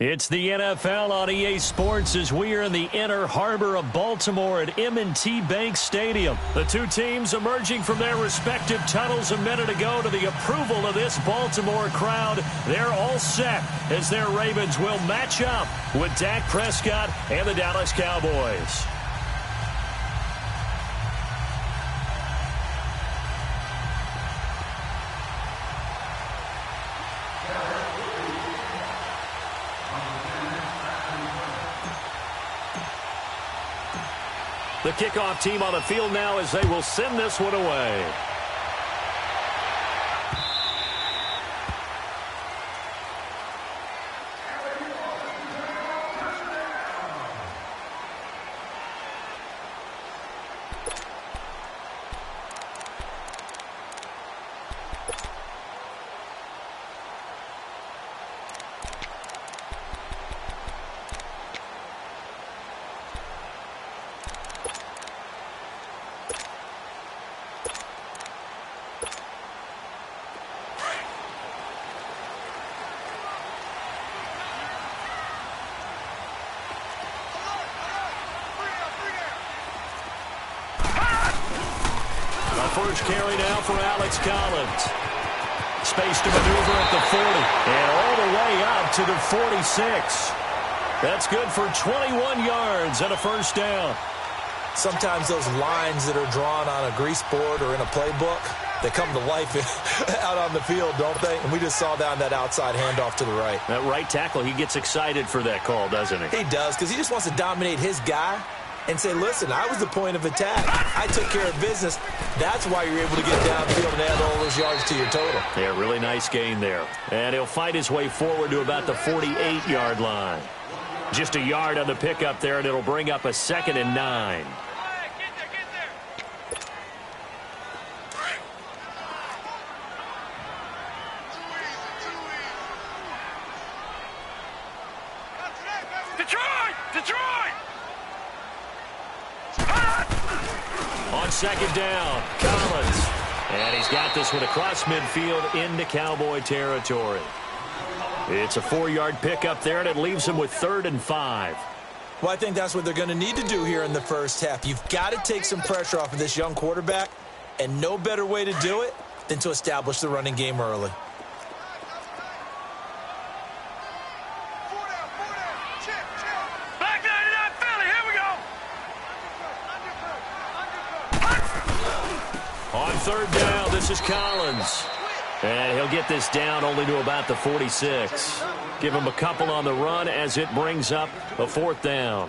It's the NFL on EA Sports as we are in the inner harbor of Baltimore at M&T Bank Stadium. The two teams emerging from their respective tunnels a minute ago to the approval of this Baltimore crowd. They're all set as their Ravens will match up with Dak Prescott and the Dallas Cowboys. The kickoff team on the field now as they will send this one away. First carry now for Alex Collins. Space to maneuver at the 40. And all the way up to the 46. That's good for 21 yards and a first down. Sometimes those lines that are drawn on a grease board or in a playbook, they come to life out on the field, don't they? And we just saw down that outside handoff to the right. That right tackle, he gets excited for that call, doesn't he? He does, because he just wants to dominate his guy and say, listen, I was the point of attack. I took care of business. That's why you're able to get downfield and add all those yards to your total. Yeah, really nice gain there. And he'll fight his way forward to about the 48-yard line. Just a yard on the pickup there, and it'll bring up a 2nd and 9. On second down, Collins. And he's got this one across midfield into Cowboy territory. It's a 4-yard pickup there, and it leaves him with 3rd and 5. Well, I think that's what they're going to need to do here in the first half. You've got to take some pressure off of this young quarterback, and no better way to do it than to establish the running game early. On 3rd down, this is Collins. And he'll get this down only to about the 46. Give him a couple on the run as it brings up a 4th down.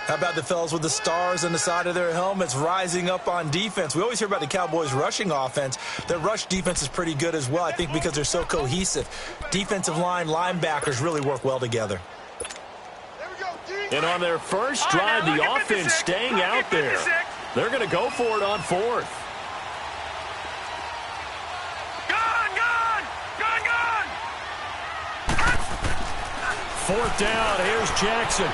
How about the fellas with the stars on the side of their helmets rising up on defense? We always hear about the Cowboys' rushing offense. Their rush defense is pretty good as well, I think, because they're so cohesive. Defensive line, linebackers really work well together. And on their first drive, the offense staying out there. They're going to go for it on 4th. Fourth down, here's Jackson. And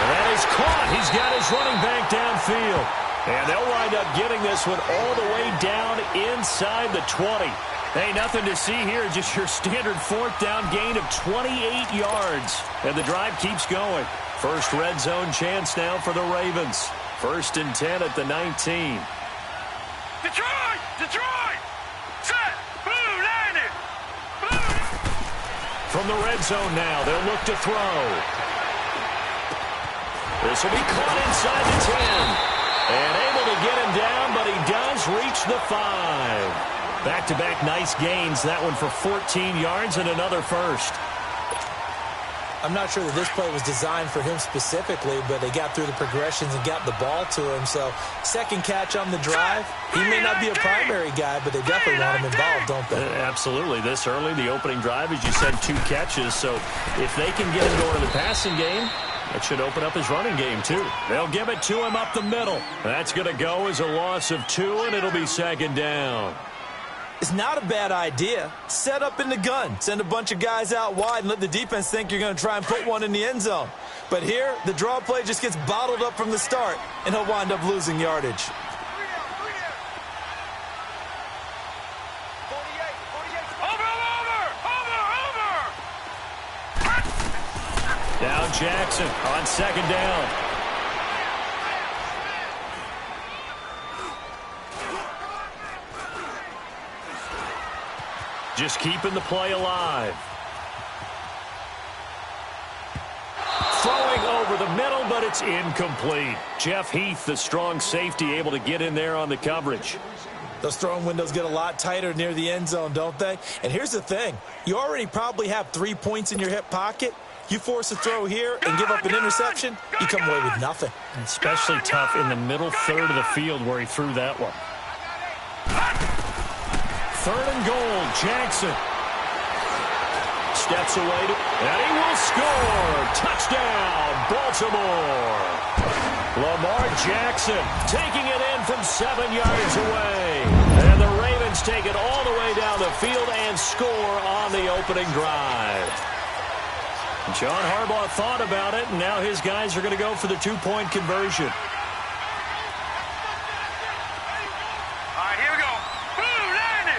that is caught. He's got his running back downfield. And they'll wind up getting this one all the way down inside the 20. Hey, nothing to see here, just your standard 4th down gain of 28 yards. And the drive keeps going. First red zone chance now for the Ravens. 1st and 10 at the 19. Detroit! Detroit! Set! Blue, landed! From the red zone now, they'll look to throw. This will be caught inside the 10. And able to get him down, but he does reach the 5. Back-to-back nice gains. That one for 14 yards and another first. I'm not sure that this play was designed for him specifically, but they got through the progressions and got the ball to him. So, second catch on the drive. He may not be a primary guy, but they definitely want him involved, don't they? Absolutely. This early, the opening drive, as you said, 2 catches. So, if they can get him going to the passing game, that should open up his running game, too. They'll give it to him up the middle. That's going to go as a loss of 2, and it'll be 2nd down. It's not a bad idea. Set up in the gun. Send a bunch of guys out wide and let the defense think you're going to try and put one in the end zone. But here, the draw play just gets bottled up from the start, and he'll wind up losing yardage. Over! Now Jackson on second down. Just keeping the play alive. Throwing over the middle, but it's incomplete. Jeff Heath, the strong safety, able to get in there on the coverage. Those throwing windows get a lot tighter near the end zone, don't they? And here's the thing. You already probably have 3 points in your hip pocket. You force a throw here and give up an interception, you come away with nothing. Especially tough in the middle third of the field where he threw that one. Third and goal, Jackson. Steps away, and he will score. Touchdown, Baltimore. Lamar Jackson taking it in from 7 yards away. And the Ravens take it all the way down the field and score on the opening drive. John Harbaugh thought about it, and now his guys are going to go for the 2-point conversion. All right, here we go. Blue 90.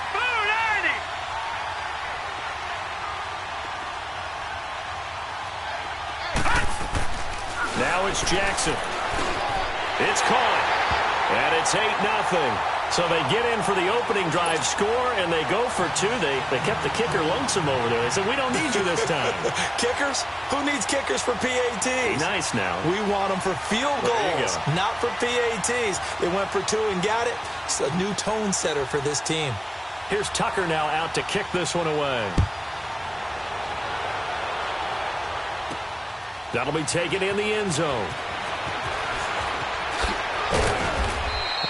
Blue 90. Now it's Jackson. It's caught. And it's 8-0. So they get in for the opening drive score, and they go for 2. They kept the kicker lonesome over there. They said, we don't need you this time. Kickers? Who needs kickers for PATs? Nice now. We want them for field goals, not for PATs. They went for 2 and got it. It's a new tone setter for this team. Here's Tucker now out to kick this one away. That'll be taken in the end zone.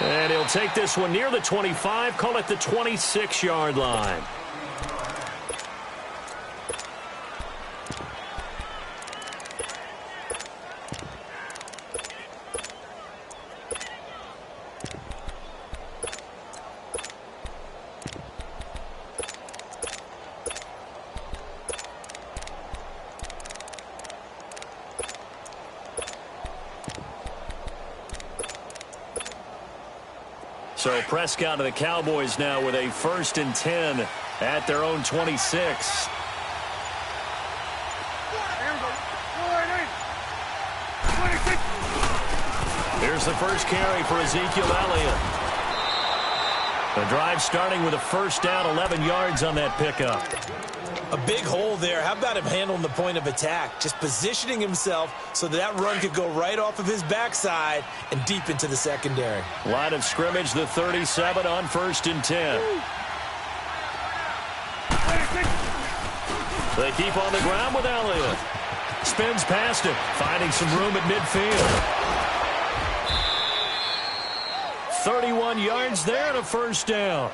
And he'll take this one near the 25, call it the 26-yard line. So Prescott of the Cowboys now with a 1st and 10 at their own 26. Here's the first carry for Ezekiel Elliott. The drive starting with a first down, 11 yards on that pickup. A big hole there. How about him handling the point of attack? Just positioning himself so that run could go right off of his backside and deep into the secondary. Line of scrimmage, the 37 on 1st and 10. They keep on the ground with Elliott. Spins past him, finding some room at midfield. 31 yards there and a first down.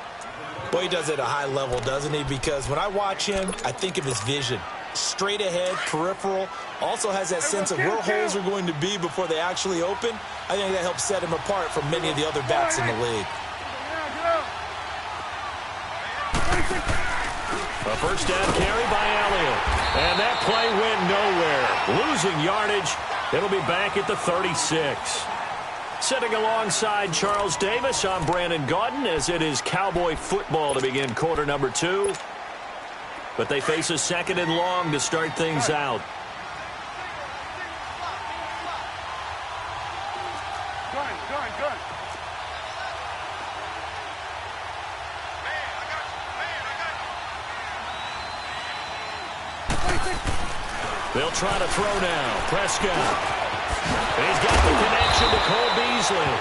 Boy, he does it at a high level, doesn't he? Because when I watch him, I think of his vision. Straight ahead, peripheral. Also has that sense of where holes are going to be before they actually open. I think that helps set him apart from many of the other backs in the league. A first down carry by Elliott. And that play went nowhere. Losing yardage. It'll be back at the 36. Sitting alongside Charles Davis, I'm Brandon Gaudin, as it is Cowboy football to begin quarter number 2. But they face a 2nd and long to start things out. Gun. They'll try to throw now. Prescott. He's got the connection to Cole Beasley.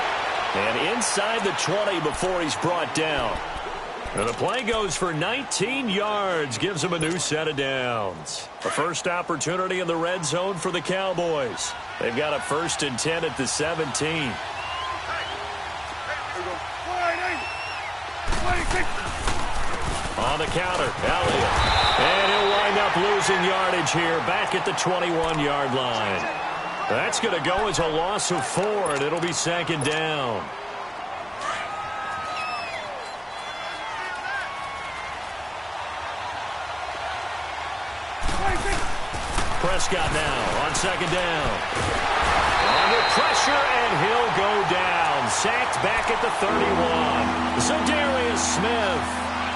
And inside the 20 before he's brought down. And the play goes for 19 yards. Gives him a new set of downs. A first opportunity in the red zone for the Cowboys. They've got a 1st and 10 at the 17. On the counter, Elliott. And he'll wind up losing yardage here back at the 21-yard line. That's going to go as a loss of 4, and it'll be 2nd down. Prescott now on 2nd down. Under pressure, and he'll go down. Sacked back at the 31. Zadarius Smith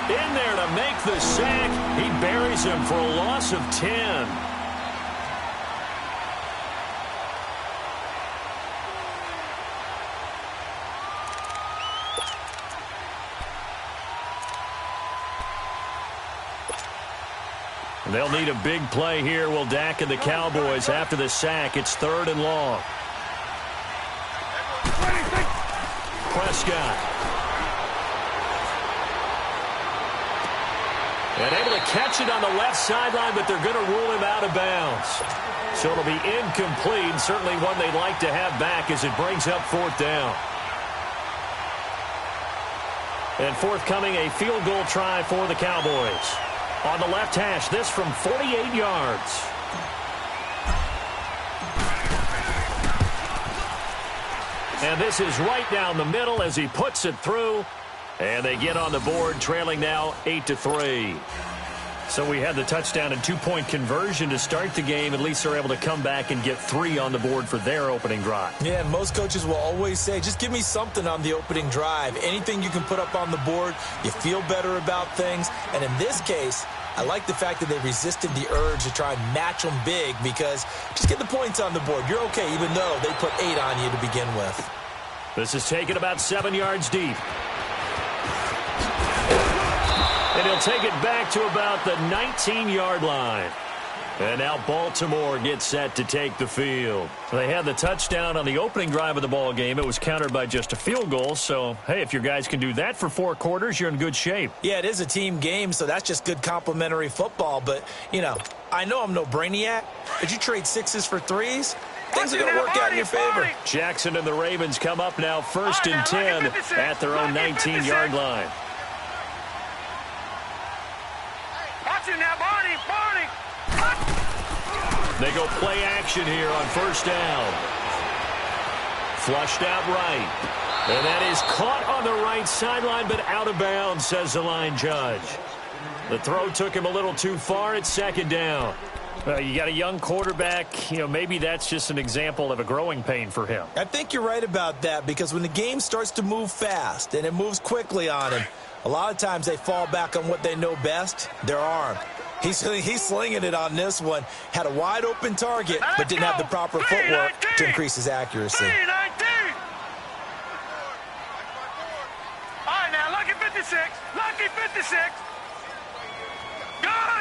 in there to make the sack. He buries him for a loss of 10. They'll need a big play here. Will Dak and the Cowboys after the sack. It's 3rd and long. Prescott. And able to catch it on the left sideline, but they're going to rule him out of bounds. So it'll be incomplete. Certainly one they'd like to have back as it brings up 4th down. And forthcoming, a field goal try for the Cowboys. On the left hash, this from 48 yards. And this is right down the middle as he puts it through. And they get on the board, trailing now 8-3. So we had the touchdown and 2-point conversion to start the game. At least they're able to come back and get 3 on the board for their opening drive. Yeah, and most coaches will always say, just give me something on the opening drive. Anything you can put up on the board, you feel better about things. And in this case, I like the fact that they resisted the urge to try and match them big because just get the points on the board. You're okay, even though they put 8 on you to begin with. This is taken about 7 yards deep. And he'll take it back to about the 19-yard line. And now Baltimore gets set to take the field. They had the touchdown on the opening drive of the ball game. It was countered by just a field goal. So, hey, if your guys can do that for 4 quarters, you're in good shape. Yeah, it is a team game, so that's just good complimentary football. But, you know, I know I'm no brainiac, but you trade 6s for 3s, things are going to work out in your favor. Jackson and the Ravens come up now 1st and 10 at their own 19-yard line. Now, Barney. They go play action here on 1st down. Flushed out right. And that is caught on the right sideline, but out of bounds, says the line judge. The throw took him a little too far. It's 2nd down. You got a young quarterback. You know, maybe that's just an example of a growing pain for him. I think you're right about that because when the game starts to move fast and it moves quickly on him, a lot of times they fall back on what they know best, their arm. He's slinging it on this one. Had a wide-open target, but didn't have the proper footwork to increase his accuracy. 3-19. All right, now, lucky 56. Lucky 56. Gone.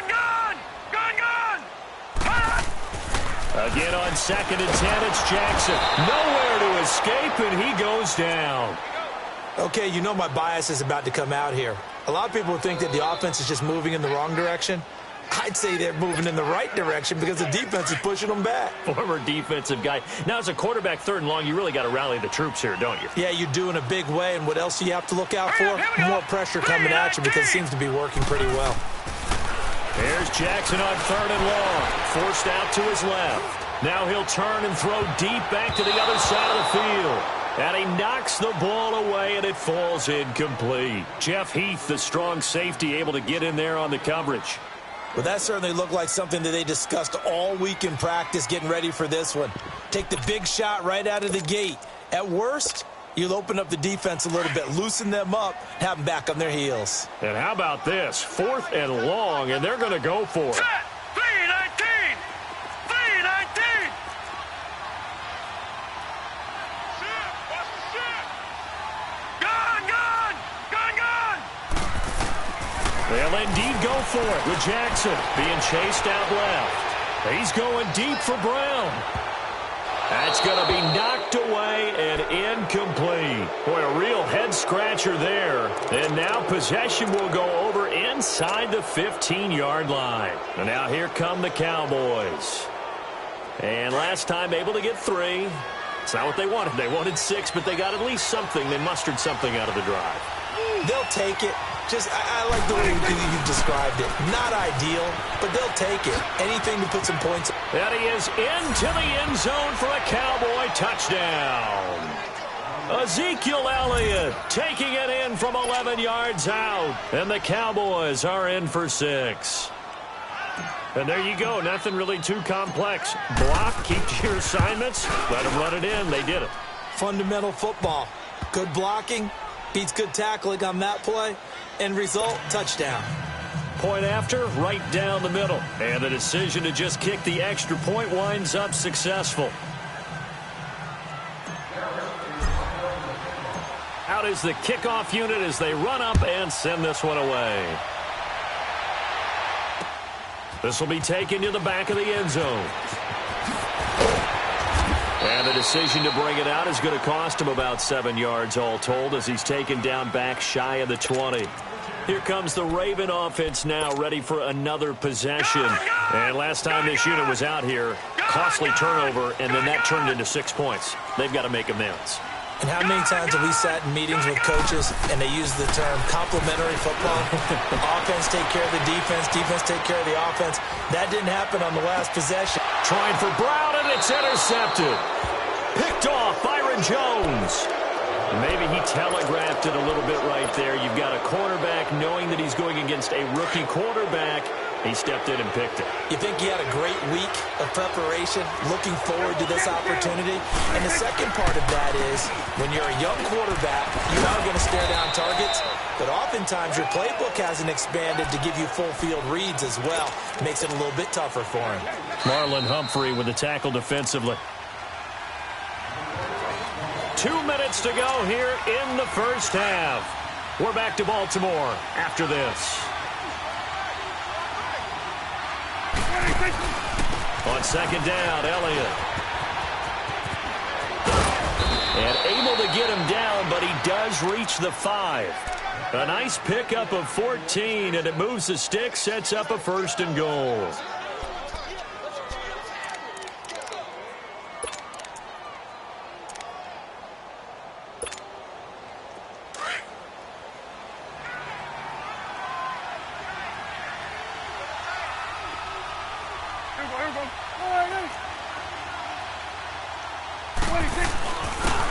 Again on 2nd and 10, it's Jackson. Nowhere to escape, and he goes down. Okay, you know my bias is about to come out here. A lot of people think that the offense is just moving in the wrong direction. I'd say they're moving in the right direction because the defense is pushing them back. Former defensive guy. Now, as a quarterback 3rd and long, you really got to rally the troops here, don't you? Yeah, you do in a big way. And what else do you have to look out for? More pressure coming at you because it seems to be working pretty well. There's Jackson on 3rd and long. Forced out to his left. Now he'll turn and throw deep back to the other side of the field. And he knocks the ball away, and it falls incomplete. Jeff Heath, the strong safety, able to get in there on the coverage. Well, that certainly looked like something that they discussed all week in practice getting ready for this one. Take the big shot right out of the gate. At worst, you'll open up the defense a little bit, loosen them up, have them back on their heels. And how about this? 4th and long, and they're going to go for it. 3-19. 3-19. They'll indeed go for it with Jackson being chased out left. He's going deep for Brown. That's going to be knocked away and incomplete. Boy, a real head-scratcher there. And now possession will go over inside the 15-yard line. And now here come the Cowboys. And last time able to get 3. It's not what they wanted. They wanted 6, but they got at least something. They mustered something out of the drive. They'll take it. I like the way you described it. Not ideal, but they'll take it. Anything to put some points. And he is into the end zone for a Cowboy touchdown. Ezekiel Elliott taking it in from 11 yards out. And the Cowboys are in for 6. And there you go. Nothing really too complex. Block, keep to your assignments, let them run it in. They did it. Fundamental football. Good blocking beats good tackling on that play. End result, touchdown. Point after, right down the middle. And the decision to just kick the extra point winds up successful. Out is the kickoff unit as they run up and send this one away. This will be taken to the back of the end zone. And the decision to bring it out is going to cost him about 7 yards all told as he's taken down back shy of the 20. Here comes the Raven offense now, ready for another possession. And last time this unit was out here, costly turnover, and then that turned into 6 points. They've got to make amends. And how many times have we sat in meetings with coaches and they use the term complementary football? Offense take care of the defense, defense take care of the offense. That didn't happen on the last possession. Trying for Brown, and it's intercepted. Picked off Byron Jones. Maybe he telegraphed it a little bit right there. You've got a cornerback knowing that he's going against a rookie quarterback. He stepped in and picked it. You think he had a great week of preparation, looking forward to this opportunity? And the second part of that is, when you're a young quarterback, you are going to stare down targets, but oftentimes your playbook hasn't expanded to give you full field reads as well. Makes it a little bit tougher for him. Marlon Humphrey with the tackle defensively. 2 minutes to go here in the first half. We're back to Baltimore after this. On second down, Elliott. And able to get him down, but he does reach the 5. A nice pickup of 14, and it moves the stick, sets up a first and goal.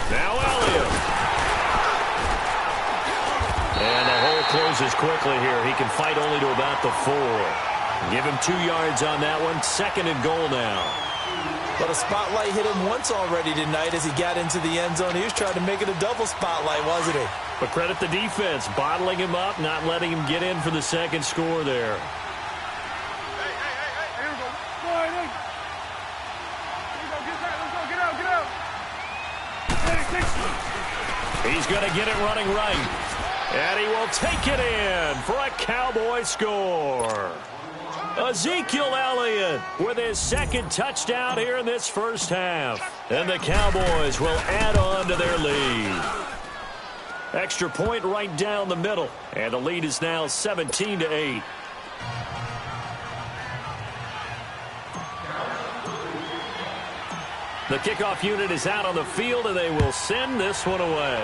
Now Elliott. And the hole closes quickly here. He can fight only to about the 4. Give him 2 yards on that one. Second and goal now. But a spotlight hit him once already tonight as he got into the end zone. He was trying to make it a double spotlight, wasn't he? But credit the defense, bottling him up, not letting him get in for the second score there. He's going to get it running right. And he will take it in for a Cowboy score. Ezekiel Elliott with his second touchdown here in this first half. And the Cowboys will add on to their lead. Extra point right down the middle. And the lead is now 17-8. The kickoff unit is out on the field, and they will send this one away.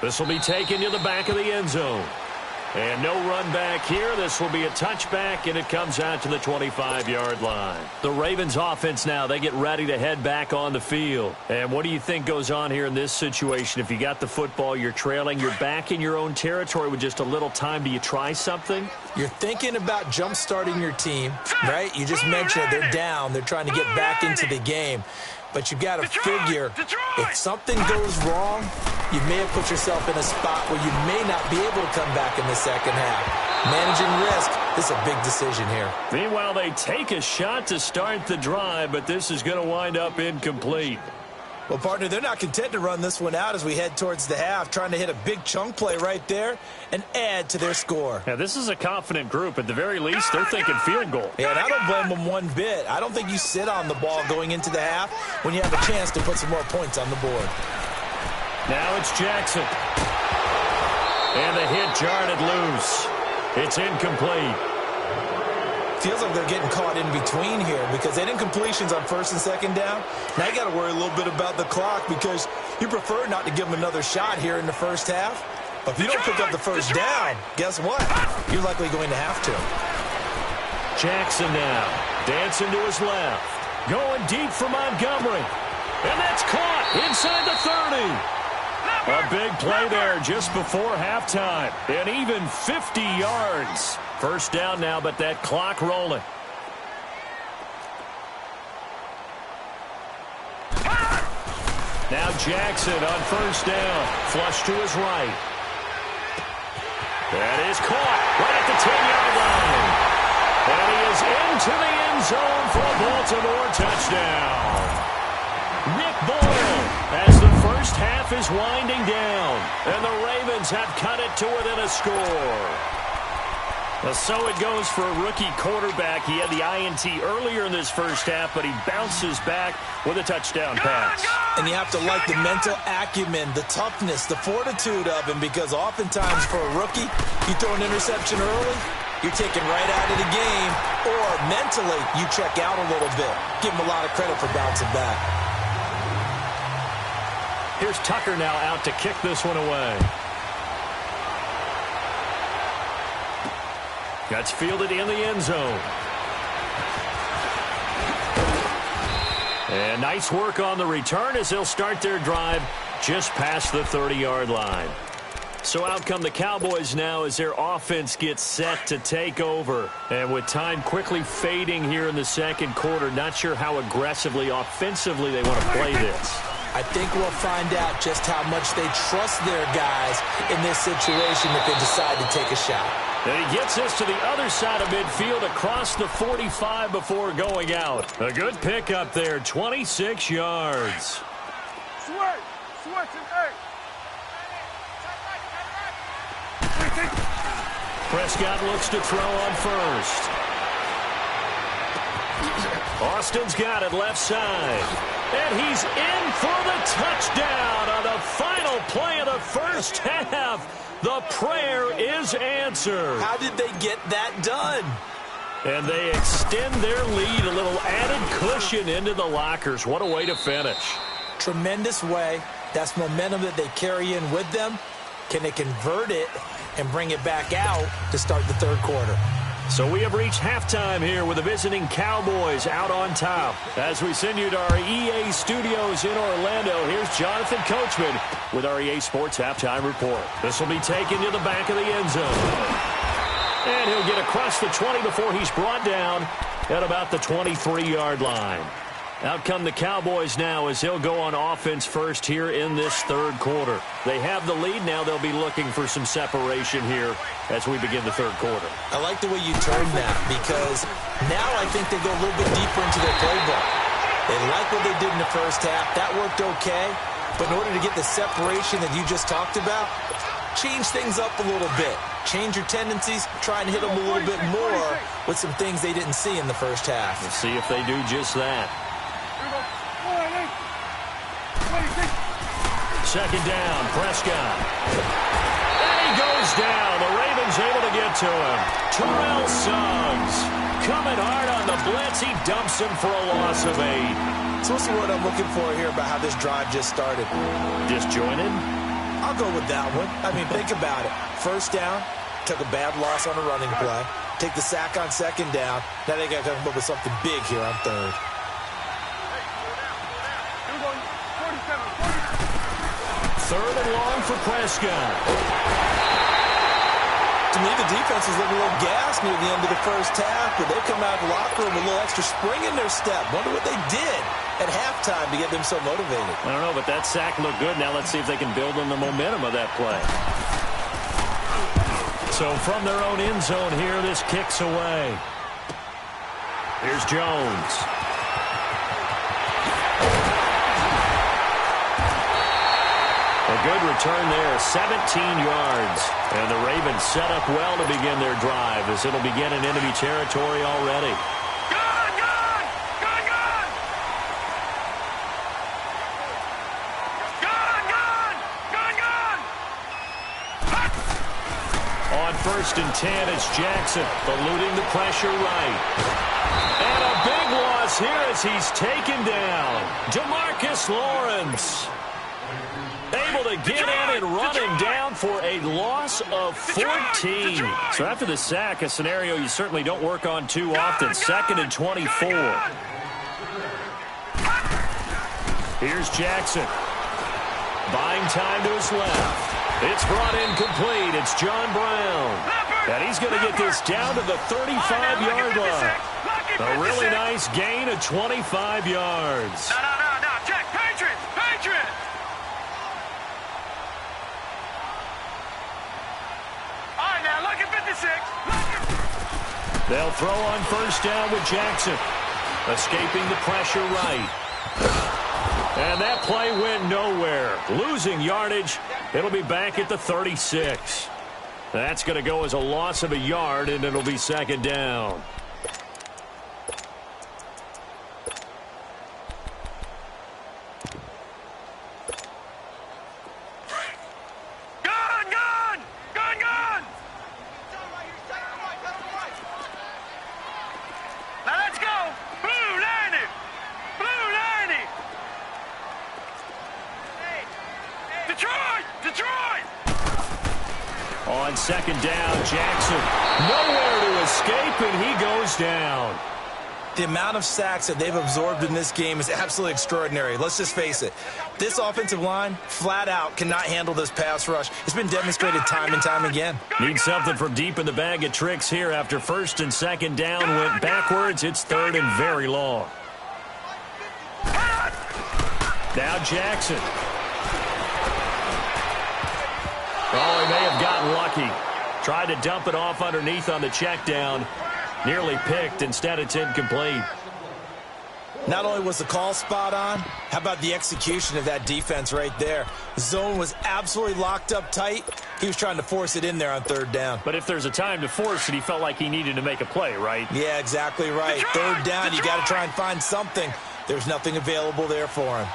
This will be taken to the back of the end zone. And no run back here. This will be a touchback, and it comes out to the 25-yard line. The Ravens offense now, they get ready to head back on the field. And what do you think goes on here in this situation? If you got the football, you're trailing, you're back in your own territory with just a little time. Do you try something? You're thinking about jump-starting your team, right? You just mentioned it. They're down. They're trying to get back into the game. But you've got to figure if something goes wrong, you may have put yourself in a spot where you may not be able to come back in the second half. Managing risk, this is a big decision here. Meanwhile, they take a shot to start the drive, but this is going to wind up incomplete. Well, partner, they're not content to run this one out as we head towards the half, trying to hit a big chunk play right there and add to their score. Yeah, this is a confident group. At the very least, they're thinking field goal. Yeah, and I don't blame them one bit. I don't think you sit on the ball going into the half when you have a chance to put some more points on the board. Now it's Jackson. And the hit jarred it loose. It's incomplete. Feels like they're getting caught in between here because they didn't completions on first and second down. Now you got to worry a little bit about the clock because you prefer not to give them another shot here in the first half. But if you don't pick up the first down, guess what? You're likely going to have to. Jackson now dancing to his left. Going deep for Montgomery. And that's caught inside the 30. A big play there just before halftime. And even 50 yards. First down now, but that clock rolling. Now Jackson on first down. Flush to his right. That is caught right at the 10-yard line. And he is into the end zone for a Baltimore touchdown. Nick Boyle as the first half is winding down. And the Ravens have cut it to within a score. Well, so it goes for a rookie quarterback. He had the INT earlier in this first half, but he bounces back with a touchdown pass. And you have to like the mental acumen, the toughness, the fortitude of him, because oftentimes for a rookie, you throw an interception early, you're taken right out of the game, or mentally you check out a little bit. Give him a lot of credit for bouncing back. Here's Tucker now out to kick this one away. That's fielded in the end zone. And nice work on the return as they'll start their drive just past the 30-yard line. So out come the Cowboys now as their offense gets set to take over. And with time quickly fading here in the second quarter, not sure how aggressively, offensively they want to play this. I think we'll find out just how much they trust their guys in this situation if they decide to take a shot. And he gets this to the other side of midfield across the 45 before going out. A good pickup there, 26 yards. Prescott looks to throw on first. Austin's got it left side. And he's in for the touchdown on the final play of the first half. The prayer is answered. How did they get that done? And they extend their lead, a little added cushion into the lockers. What a way to finish. Tremendous way. That's momentum that they carry in with them. Can they convert it and bring it back out to start the third quarter? So we have reached halftime here with the visiting Cowboys out on top. As we send you to our EA studios in Orlando, here's Jonathan Coachman with our EA Sports Halftime Report. This will be taken to the back of the end zone. And he'll get across the 20 before he's brought down at about the 23-yard line. Out come the Cowboys now as they'll go on offense first here in this third quarter. They have the lead. Now they'll be looking for some separation here as we begin the third quarter. I like the way you turned that because now I think they go a little bit deeper into their playbook. They like what they did in the first half. That worked okay. But in order to get the separation that you just talked about, change things up a little bit. Change your tendencies. Try and hit them a little bit more with some things they didn't see in the first half. We'll see if they do just that. Second down, Prescott. And he goes down. The Ravens able to get to him. Terrell Suggs coming hard on the blitz. He dumps him for a loss of 8. So what's the word I'm looking for here about how this drive just started? Disjointed? I'll go with that one. I mean, think about it. First down, took a bad loss on a running play. Take the sack on second down. Now they got to come up with something big here on third. Third and long for Prescott. To me, the defense was looking a little gassed near the end of the first half, but they come out of the locker room with a little extra spring in their step. Wonder what they did at halftime to get them so motivated. I don't know, but that sack looked good. Now let's see if they can build on the momentum of that play. So from their own end zone here, this kicks away. Here's Jones. A good return there, 17 yards. And the Ravens set up well to begin their drive as it'll begin in enemy territory already. On 1st and 10, it's Jackson eluding the pressure right. And a big loss here as he's taken down. DeMarcus Lawrence able to get in and run him down for a loss of 14. So after the sack, a scenario you certainly don't work on too often. 2nd and 24. Here's Jackson. Buying time to his left. It's brought in complete. It's John Brown. And he's going to get this down to the 35-yard line. A really nice gain of 25 yards. No. Jack, Patriot. All right, now look at 56. They'll throw on 1st down with Jackson. Escaping the pressure right. And that play went nowhere. Losing yardage. It'll be back at the 36. That's going to go as a loss of a yard, and it'll be second down. On second down, Jackson nowhere to escape, and he goes down. The amount of sacks that they've absorbed in this game is absolutely extraordinary. Let's just face it. This offensive line, flat out, cannot handle this pass rush. It's been demonstrated time and time again. Need something from deep in the bag of tricks here after first and second down went backwards. It's third and very long. Now Jackson. Oh, he may have gotten lucky. Tried to dump it off underneath on the check down. Nearly picked. Instead, it's incomplete. Not only was the call spot on, how about the execution of that defense right there? The zone was absolutely locked up tight. He was trying to force it in there on third down. But if there's a time to force it, he felt like he needed to make a play, right? Yeah, exactly right. Third down, you got to try and find something. There's nothing available there for him.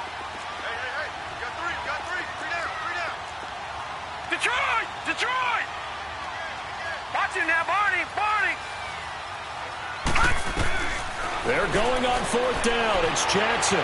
Detroit! Watch him now, Barney! They're going on fourth down. It's Jackson.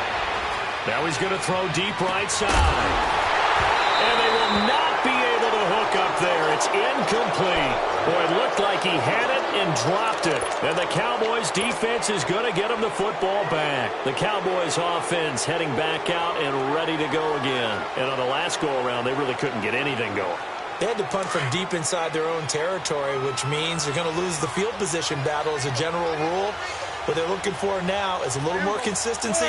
Now he's going to throw deep right side. And they will not be able to hook up there. It's incomplete. Boy, it looked like he had it and dropped it. And the Cowboys defense is going to get him the football back. The Cowboys offense heading back out and ready to go again. And on the last go-around, they really couldn't get anything going. They had to punt from deep inside their own territory, which means they're going to lose the field position battle as a general rule. What they're looking for now is a little more consistency,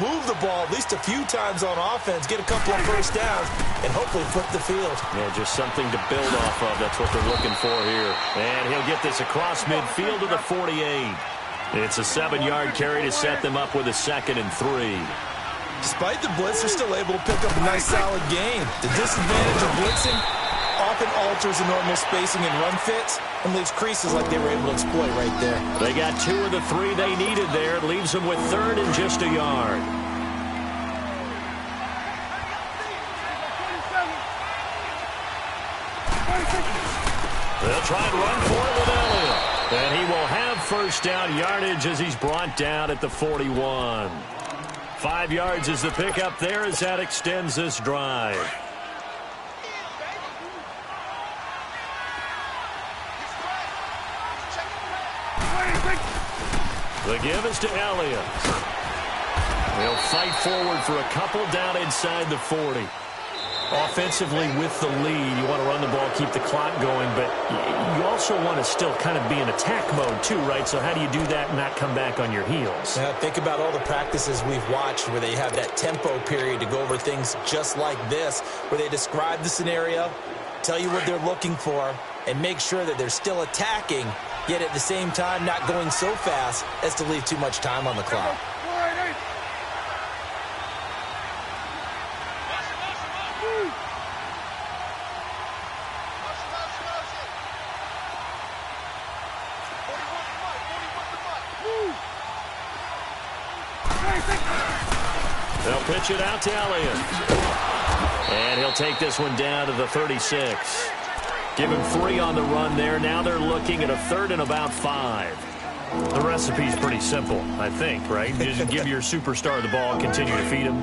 move the ball at least a few times on offense, get a couple of first downs, and hopefully flip the field. Yeah, just something to build off of. That's what they're looking for here. And he'll get this across midfield to the 48. It's a 7-yard carry to set them up with a 2nd and 3. Despite the blitz, they're still able to pick up a nice, solid gain. The disadvantage of blitzing often alters the normal spacing and run fits and leaves creases like they were able to exploit right there. They got 2 of the 3 they needed there. It leaves them with 3rd and just a yard. They'll try and run for it with Elliott. And he will have first down yardage as he's brought down at the 41. 5 yards is the pickup there as that extends this drive. The give is to Elliott. He'll fight forward for a couple down inside the 40. Offensively with the lead, you want to run the ball, keep the clock going, but you also want to still kind of be in attack mode too, right? So how do you do that and not come back on your heels? Yeah, think about all the practices we've watched where they have that tempo period to go over things just like this, where they describe the scenario, tell you what they're looking for, and make sure that they're still attacking, yet at the same time not going so fast as to leave too much time on the clock. They'll pitch it out to Elliott. And he'll take this one down to the 36. Give him 3 on the run there. Now they're looking at a 3rd and about 5. The recipe's pretty simple, I think, right? Just give your superstar the ball and continue to feed him.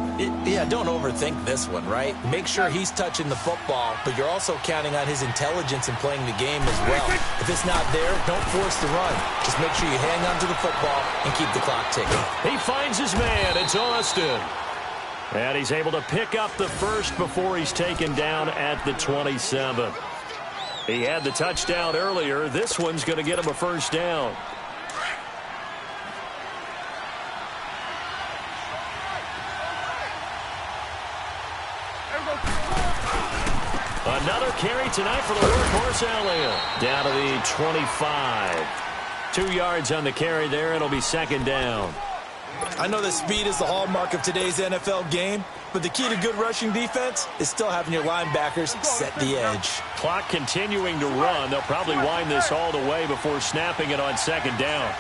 Yeah, don't overthink this one, right? Make sure he's touching the football, but you're also counting on his intelligence in playing the game as well. If it's not there, don't force the run. Just make sure you hang on to the football and keep the clock ticking. He finds his man. It's Austin. And he's able to pick up the first before he's taken down at the 27. He had the touchdown earlier. This one's going to get him a first down. Another carry tonight for the workhorse Elliott. Down to the 25. 2 yards on the carry there. It'll be second down. I know that speed is the hallmark of today's NFL game, but the key to good rushing defense is still having your linebackers set the edge. Clock continuing to run. They'll probably wind this all the way before snapping it on second down.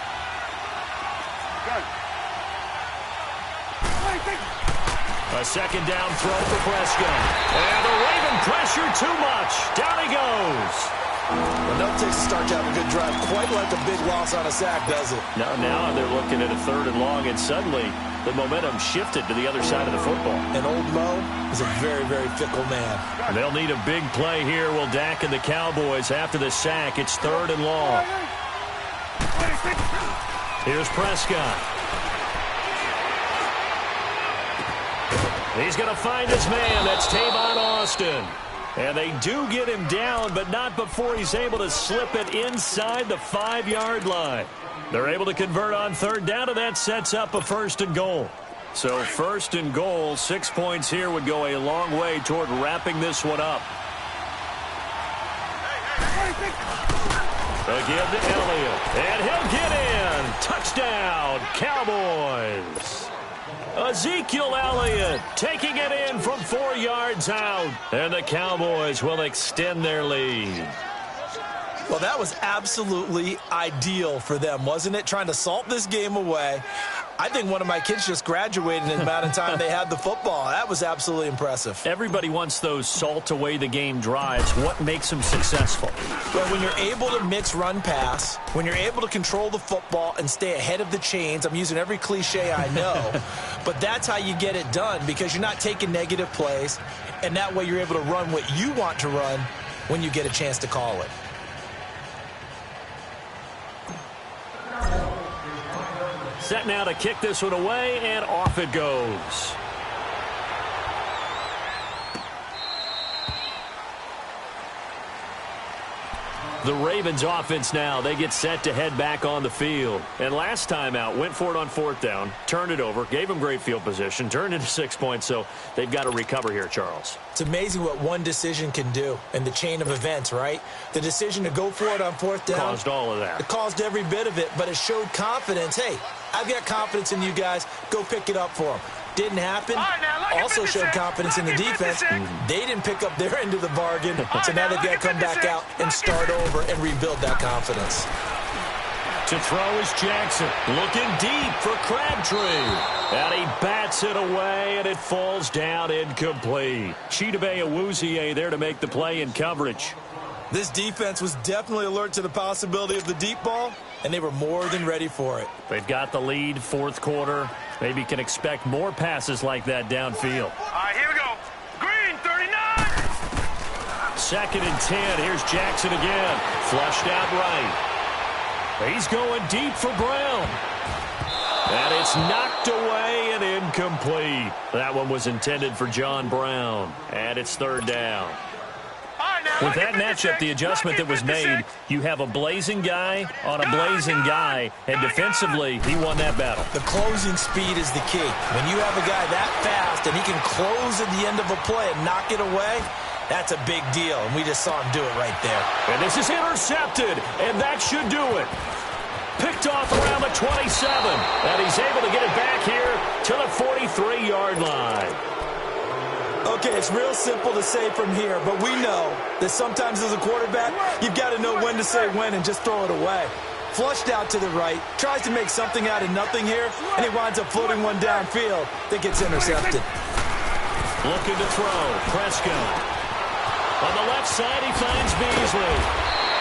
A second down throw for Prescott. And the Raven pressure too much. Down he goes. Well, no takes to start to have a good drive. Quite like a big loss on a sack, does it? Now they're looking at a 3rd and long, and suddenly the momentum shifted to the other side of the football. And old Mo is a very, very fickle man. They'll need a big play here. Will Dak and the Cowboys after the sack. It's 3rd and long. Here's Prescott. He's going to find his man. That's Tavon Austin. And they do get him down, but not before he's able to slip it inside the 5-yard line. They're able to convert on 3rd down, and that sets up a 1st and goal. So 1st and goal, 6 points here would go a long way toward wrapping this one up. Again to Elliott, and he'll get in. Touchdown, Cowboys. Ezekiel Elliott taking it in from 4 yards out. And the Cowboys will extend their lead. Well, that was absolutely ideal for them, wasn't it? Trying to salt this game away. I think one of my kids just graduated in the amount of time they had the football. That was absolutely impressive. Everybody wants those salt-away-the-game drives. What makes them successful? Well, when you're able to mix run-pass, when you're able to control the football and stay ahead of the chains, I'm using every cliche I know, but that's how you get it done because you're not taking negative plays, and that way you're able to run what you want to run when you get a chance to call it. Set now to kick this one away, and off it goes. The Ravens offense now, they get set to head back on the field. And last time out, went for it on 4th down, turned it over, gave them great field position, turned into 6 points, so they've got to recover here, Charles. It's amazing what one decision can do in the chain of events, right? The decision to go for it on 4th down. Caused all of that. It caused every bit of it, but it showed confidence. Hey, I've got confidence in you guys. Go pick it up for them. Didn't happen. Also showed confidence in the defense. They didn't pick up their end of the bargain, so now they've got to come back out and start over and rebuild that confidence. To throw is Jackson, looking deep for Crabtree. And he bats it away, and it falls down incomplete. Chidobe Awuzie there to make the play in coverage. This defense was definitely alert to the possibility of the deep ball, and they were more than ready for it. They've got the lead, 4th quarter. Maybe can expect more passes like that downfield. All right, here we go. Green, 39. 2nd and 10. Here's Jackson again. Flushed out right. He's going deep for Brown. And it's knocked away and incomplete. That one was intended for John Brown. And it's 3rd down. With that matchup, the adjustment that was made, you have a blazing guy on a blazing guy, and defensively, he won that battle. The closing speed is the key. When you have a guy that fast and he can close at the end of a play and knock it away, that's a big deal, and we just saw him do it right there. And this is intercepted, and that should do it. Picked off around the 27, and he's able to get it back here to the 43-yard line. Okay, it's real simple to say from here, but we know that sometimes as a quarterback, you've got to know when to say when and just throw it away. Flushed out to the right, tries to make something out of nothing here, and he winds up floating one downfield that gets intercepted. Looking to throw, Prescott. On the left side, he finds Beasley.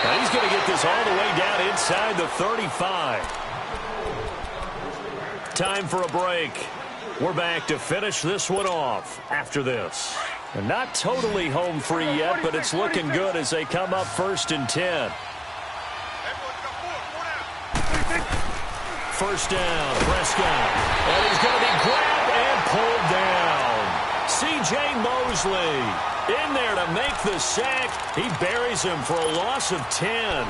Now he's going to get this all the way down inside the 35. Time for a break. We're back to finish this one off after this. And not totally home free yet, but it's looking good as they come up 1st and 10. 1st down, Prescott. And he's going to be grabbed and pulled down. C.J. Mosley in there to make the sack. He buries him for a loss of 10.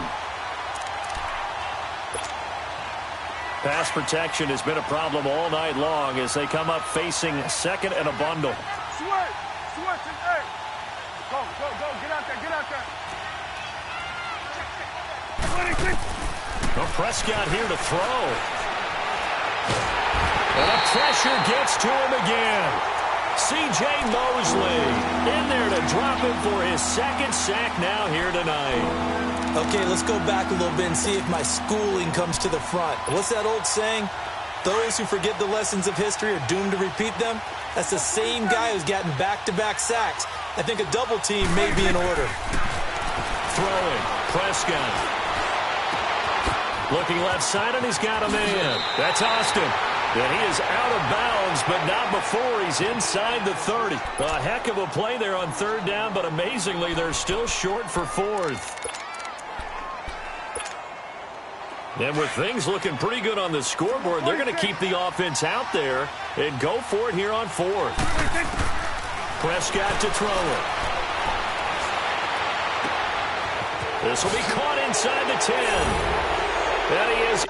Pass protection has been a problem all night long as they come up facing 2nd and a bundle. Switch, hey. Go, get out there. Well, Prescott here to throw. And the pressure gets to him again. C.J. Mosley in there to drop him for his second sack now here tonight. Okay, let's go back a little bit and see if my schooling comes to the front. What's that old saying? Those who forget the lessons of history are doomed to repeat them. That's the same guy who's gotten back-to-back sacks. I think a double team may be in order. Throwing, Prescott. Looking left side, and he's got a man. That's Austin. And he is out of bounds, but not before he's inside the 30. A heck of a play there on third down, but amazingly, they're still short for fourth. And with things looking pretty good on the scoreboard, they're going to keep the offense out there and go for it here on fourth. Prescott to throw it. This will be caught inside the 10. And he is...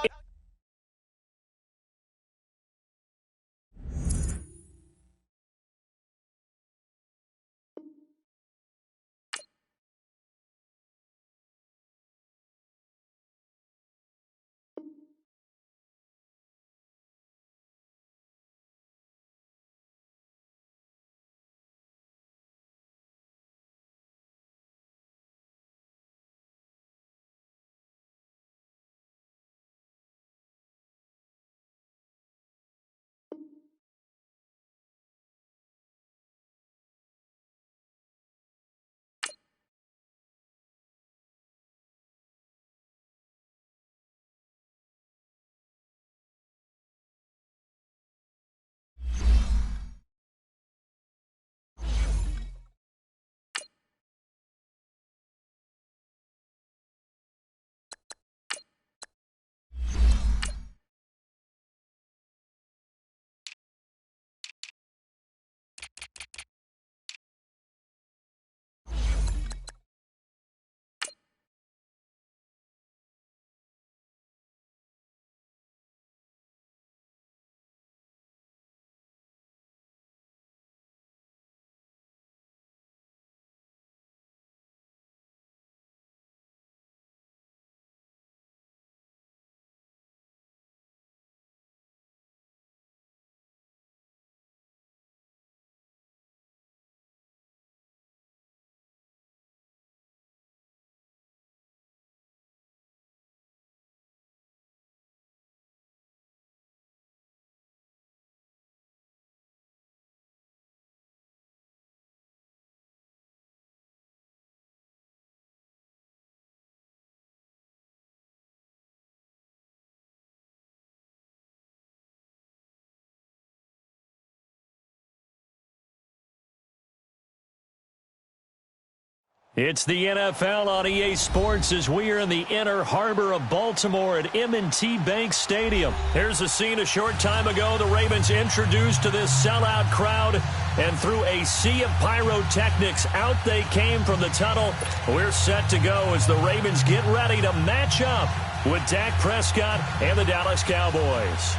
It's the NFL on EA Sports as we are in the inner harbor of Baltimore at M&T Bank Stadium. Here's a scene a short time ago. The Ravens introduced to this sellout crowd, and through a sea of pyrotechnics, out they came from the tunnel. We're set to go as the Ravens get ready to match up with Dak Prescott and the Dallas Cowboys.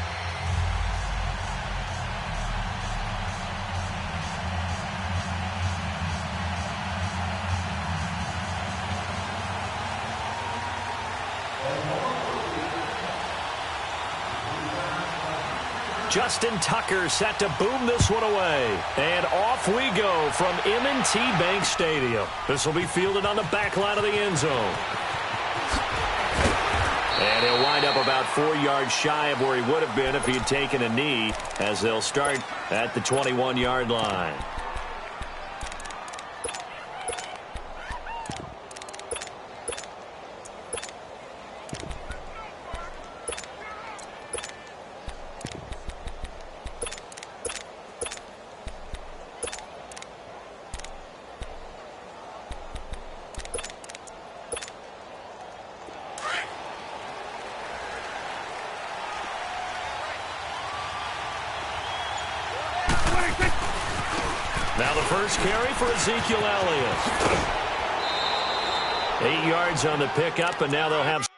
Justin Tucker set to boom this one away. And off we go from M&T Bank Stadium. This will be fielded on the back line of the end zone. And he'll wind up about 4 yards shy of where he would have been if he had taken a knee, as they'll start at the 21-yard line. Now the first carry for Ezekiel Elliott. 8 yards on the pickup, and now they'll have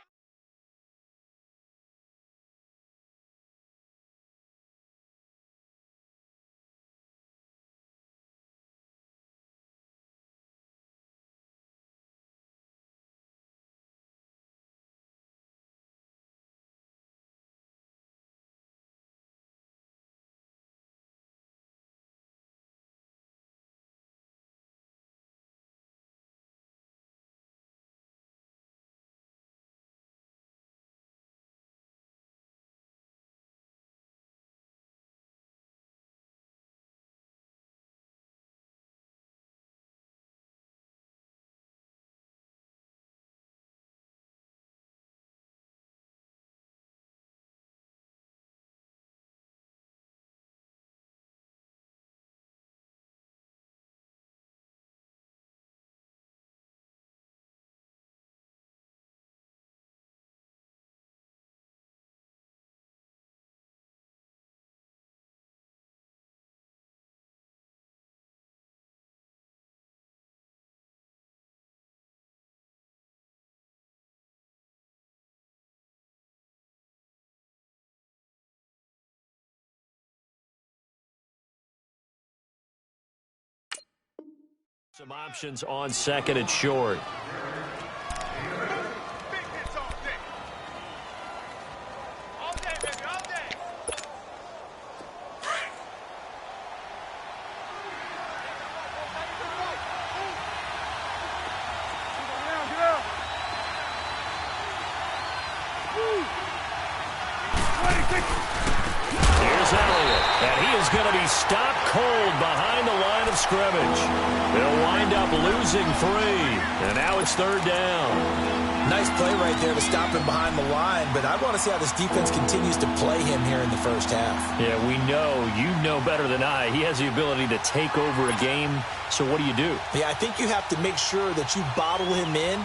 Some options on second and short. Big hits all day. All day, baby, all day. Get out. Here's Elliott, and he is going to be stopped cold behind the line of scrimmage. They'll wind up losing 3, and now it's third down. Nice play right there to stop him behind the line, but I want to see how this defense continues to play him here in the first half. Yeah, we know, you know better than I, he has the ability to take over a game, so what do you do? Yeah, I think you have to make sure that you bottle him in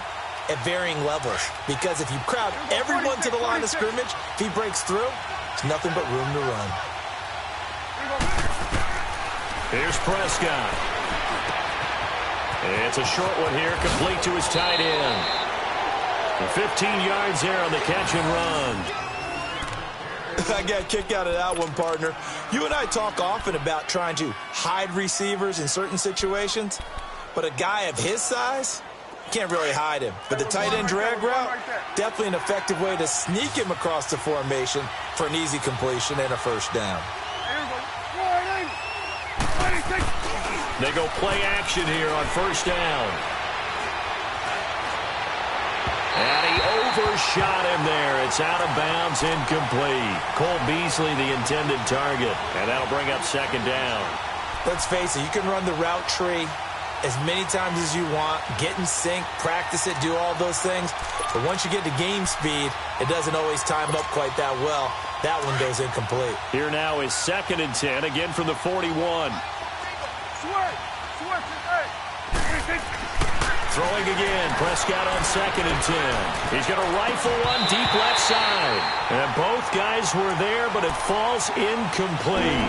at varying levels, because if you crowd everyone to the line of scrimmage, if he breaks through, there's nothing but room to run. Here's Prescott. It's a short one here, complete to his tight end. 15 yards there on the catch and run. I got a kick out of that one, partner. You and I talk often about trying to hide receivers in certain situations, but a guy of his size, can't really hide him. But the tight end drag route, definitely an effective way to sneak him across the formation for an easy completion and a first down. They go play action here on first down. And he overshot him there. It's out of bounds, incomplete. Cole Beasley, the intended target. And that'll bring up second down. Let's face it, you can run the route tree as many times as you want, get in sync, practice it, do all those things. But once you get to game speed, it doesn't always time up quite that well. That one goes incomplete. Here now is 2nd and 10, again from the 41. Throwing again, Prescott on 2nd and 10. He's going to rifle one deep left side. And both guys were there, but it falls incomplete.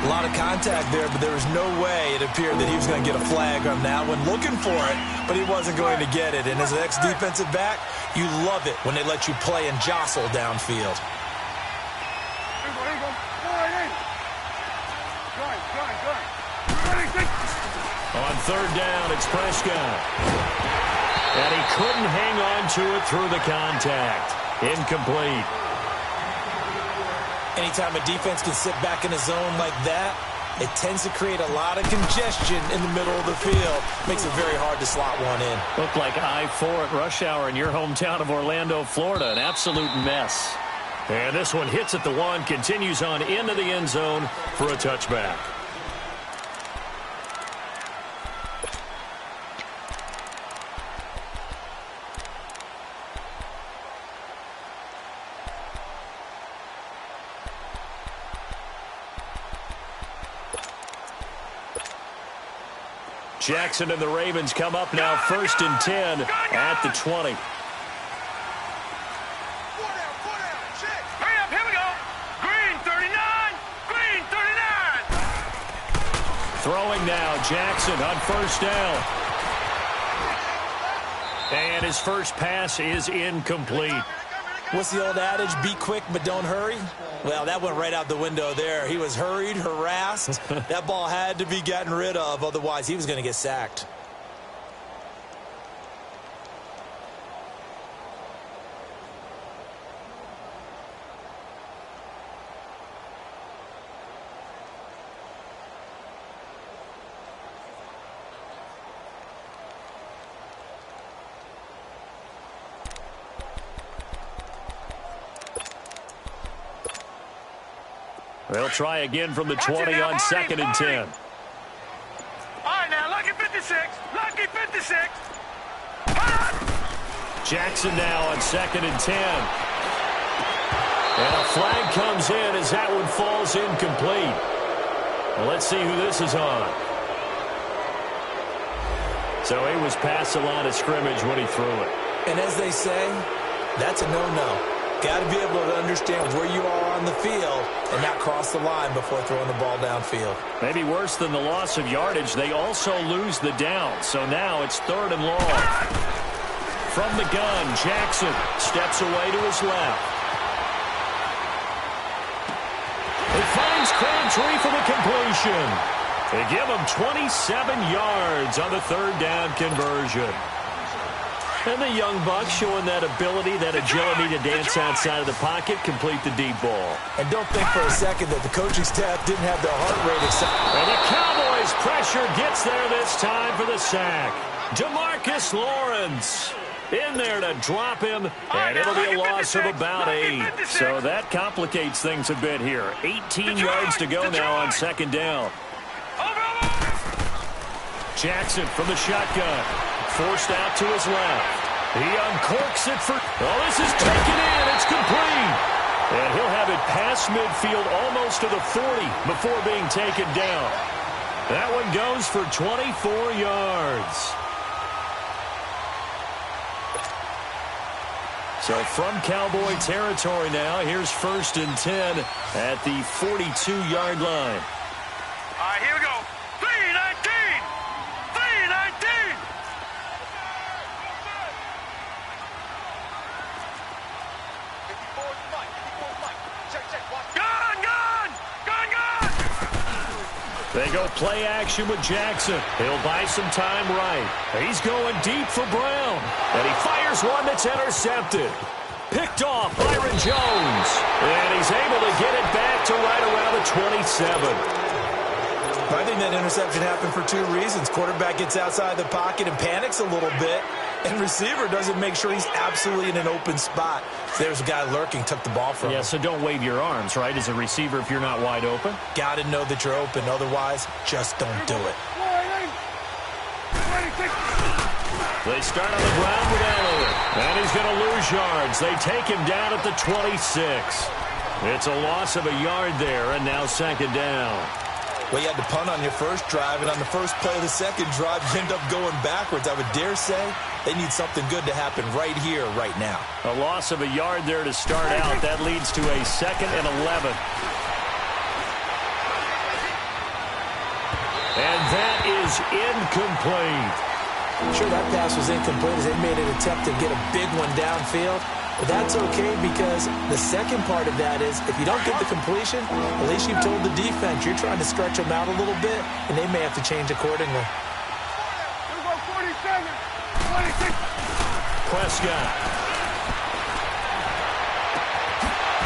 A lot of contact there, but there was no way it appeared that he was going to get a flag on that one. Looking for it, but he wasn't going to get it. And as an ex-defensive back, you love it when they let you play and jostle downfield. On third down, it's Prescott. And he couldn't hang on to it through the contact. Incomplete. Anytime a defense can sit back in a zone like that, it tends to create a lot of congestion in the middle of the field. Makes it very hard to slot one in. Looked like I-4 at rush hour in your hometown of Orlando, Florida. An absolute mess. And this one hits at the 1, continues on into the end zone for a touchback. Jackson and the Ravens come up now 1st and 10 at the 20. Hurry up, here we go. Green 39, green 39. Throwing now, Jackson on 1st down. And his first pass is incomplete. What's the old adage? Be quick, but don't hurry. Well, that went right out the window there. He was hurried, harassed. That ball had to be gotten rid of, otherwise he was going to get sacked. They'll try again from the 20 on 2nd and 10. All right, now, lucky 56. Lucky 56. Jackson now on 2nd and 10. And a flag comes in as that one falls incomplete. Well, let's see who this is on. So he was past the line of scrimmage when he threw it. And as they say, that's a no-no. Got to be able to understand where you are on the field and not cross the line before throwing the ball downfield. Maybe worse than the loss of yardage, they also lose the down. So now it's 3rd and long. From the gun, Jackson steps away to his left. He finds Crabtree for the completion. They give him 27 yards on the third down conversion. And the young buck showing that ability, that agility to dance outside of the pocket, complete the deep ball. And don't think for a second that the coaching staff didn't have their heart rate excited. And the Cowboys pressure gets there this time for the sack. DeMarcus Lawrence in there to drop him, and it'll be a loss of about 8. So that complicates things a bit here. 18 yards to go now on second down. Jackson from the shotgun. Forced out to his left. He uncorks it for... Oh, this is taken in. It's complete. And he'll have it past midfield almost to the 40 before being taken down. That one goes for 24 yards. So from Cowboy territory now, here's 1st and 10 at the 42-yard line. All right, here we go. 3-19. 3-19. They go play action with Jackson. He'll buy some time right. He's going deep for Brown. And he fires one that's intercepted. Picked off Byron Jones. And he's able to get it back to right around the 27. I think that interception happened for 2 reasons. Quarterback gets outside the pocket and panics a little bit. And receiver doesn't make sure he's absolutely in an open spot. So there's a guy lurking, took the ball from him. Yeah, so don't wave your arms, right, as a receiver if you're not wide open. Got to know that you're open. Otherwise, just don't do it. They start on the ground with Elliott. And he's going to lose yards. They take him down at the 26. It's a loss of a yard there, and now second down. Well, you had to punt on your first drive, and on the first play of the second drive, you end up going backwards. I would dare say they need something good to happen right here, right now. A loss of a yard there to start out. That leads to a 2nd and 11. And that is incomplete. Sure, that pass was incomplete as they made an attempt to get a big one downfield. But that's okay because the second part of that is if you don't get the completion, at least you've told the defense you're trying to stretch them out a little bit, and they may have to change accordingly. Prescott.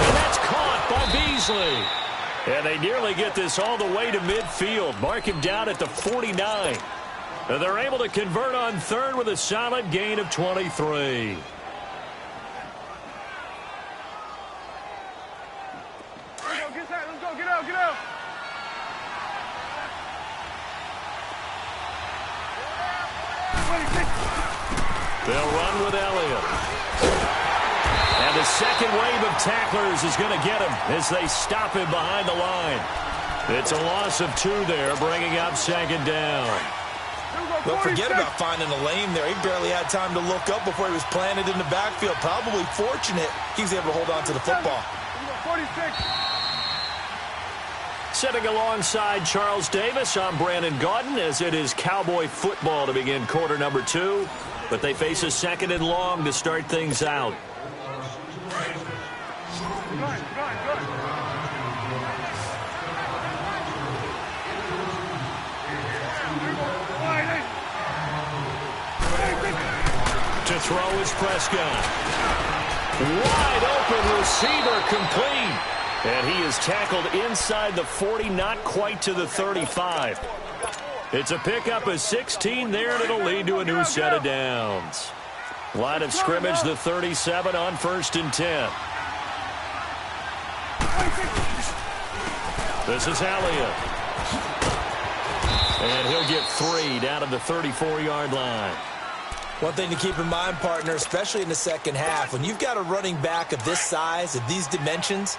And that's caught by Beasley. And they nearly get this all the way to midfield. Mark him down at the 49. And they're able to convert on third with a solid gain of 23. They'll run with Elliott. And the second wave of tacklers is going to get him as they stop him behind the line. It's a loss of 2 there, bringing up second down. Don't forget about finding a lane there. He barely had time to look up before he was planted in the backfield. Probably fortunate he was able to hold on to the football. 46. Sitting alongside Charles Davis, I'm Brandon Gaudin as it is Cowboy football to begin quarter number 2. But they face a 2nd and long to start things out. To throw is Prescott. Wide open receiver complete. And he is tackled inside the 40, not quite to the 35. It's a pickup of 16 there, and it'll lead to a new set of downs. Line of scrimmage, the 37 on 1st and 10. This is Elliott. And he'll get 3 down to the 34-yard line. One thing to keep in mind, partner, especially in the second half, when you've got a running back of this size, of these dimensions,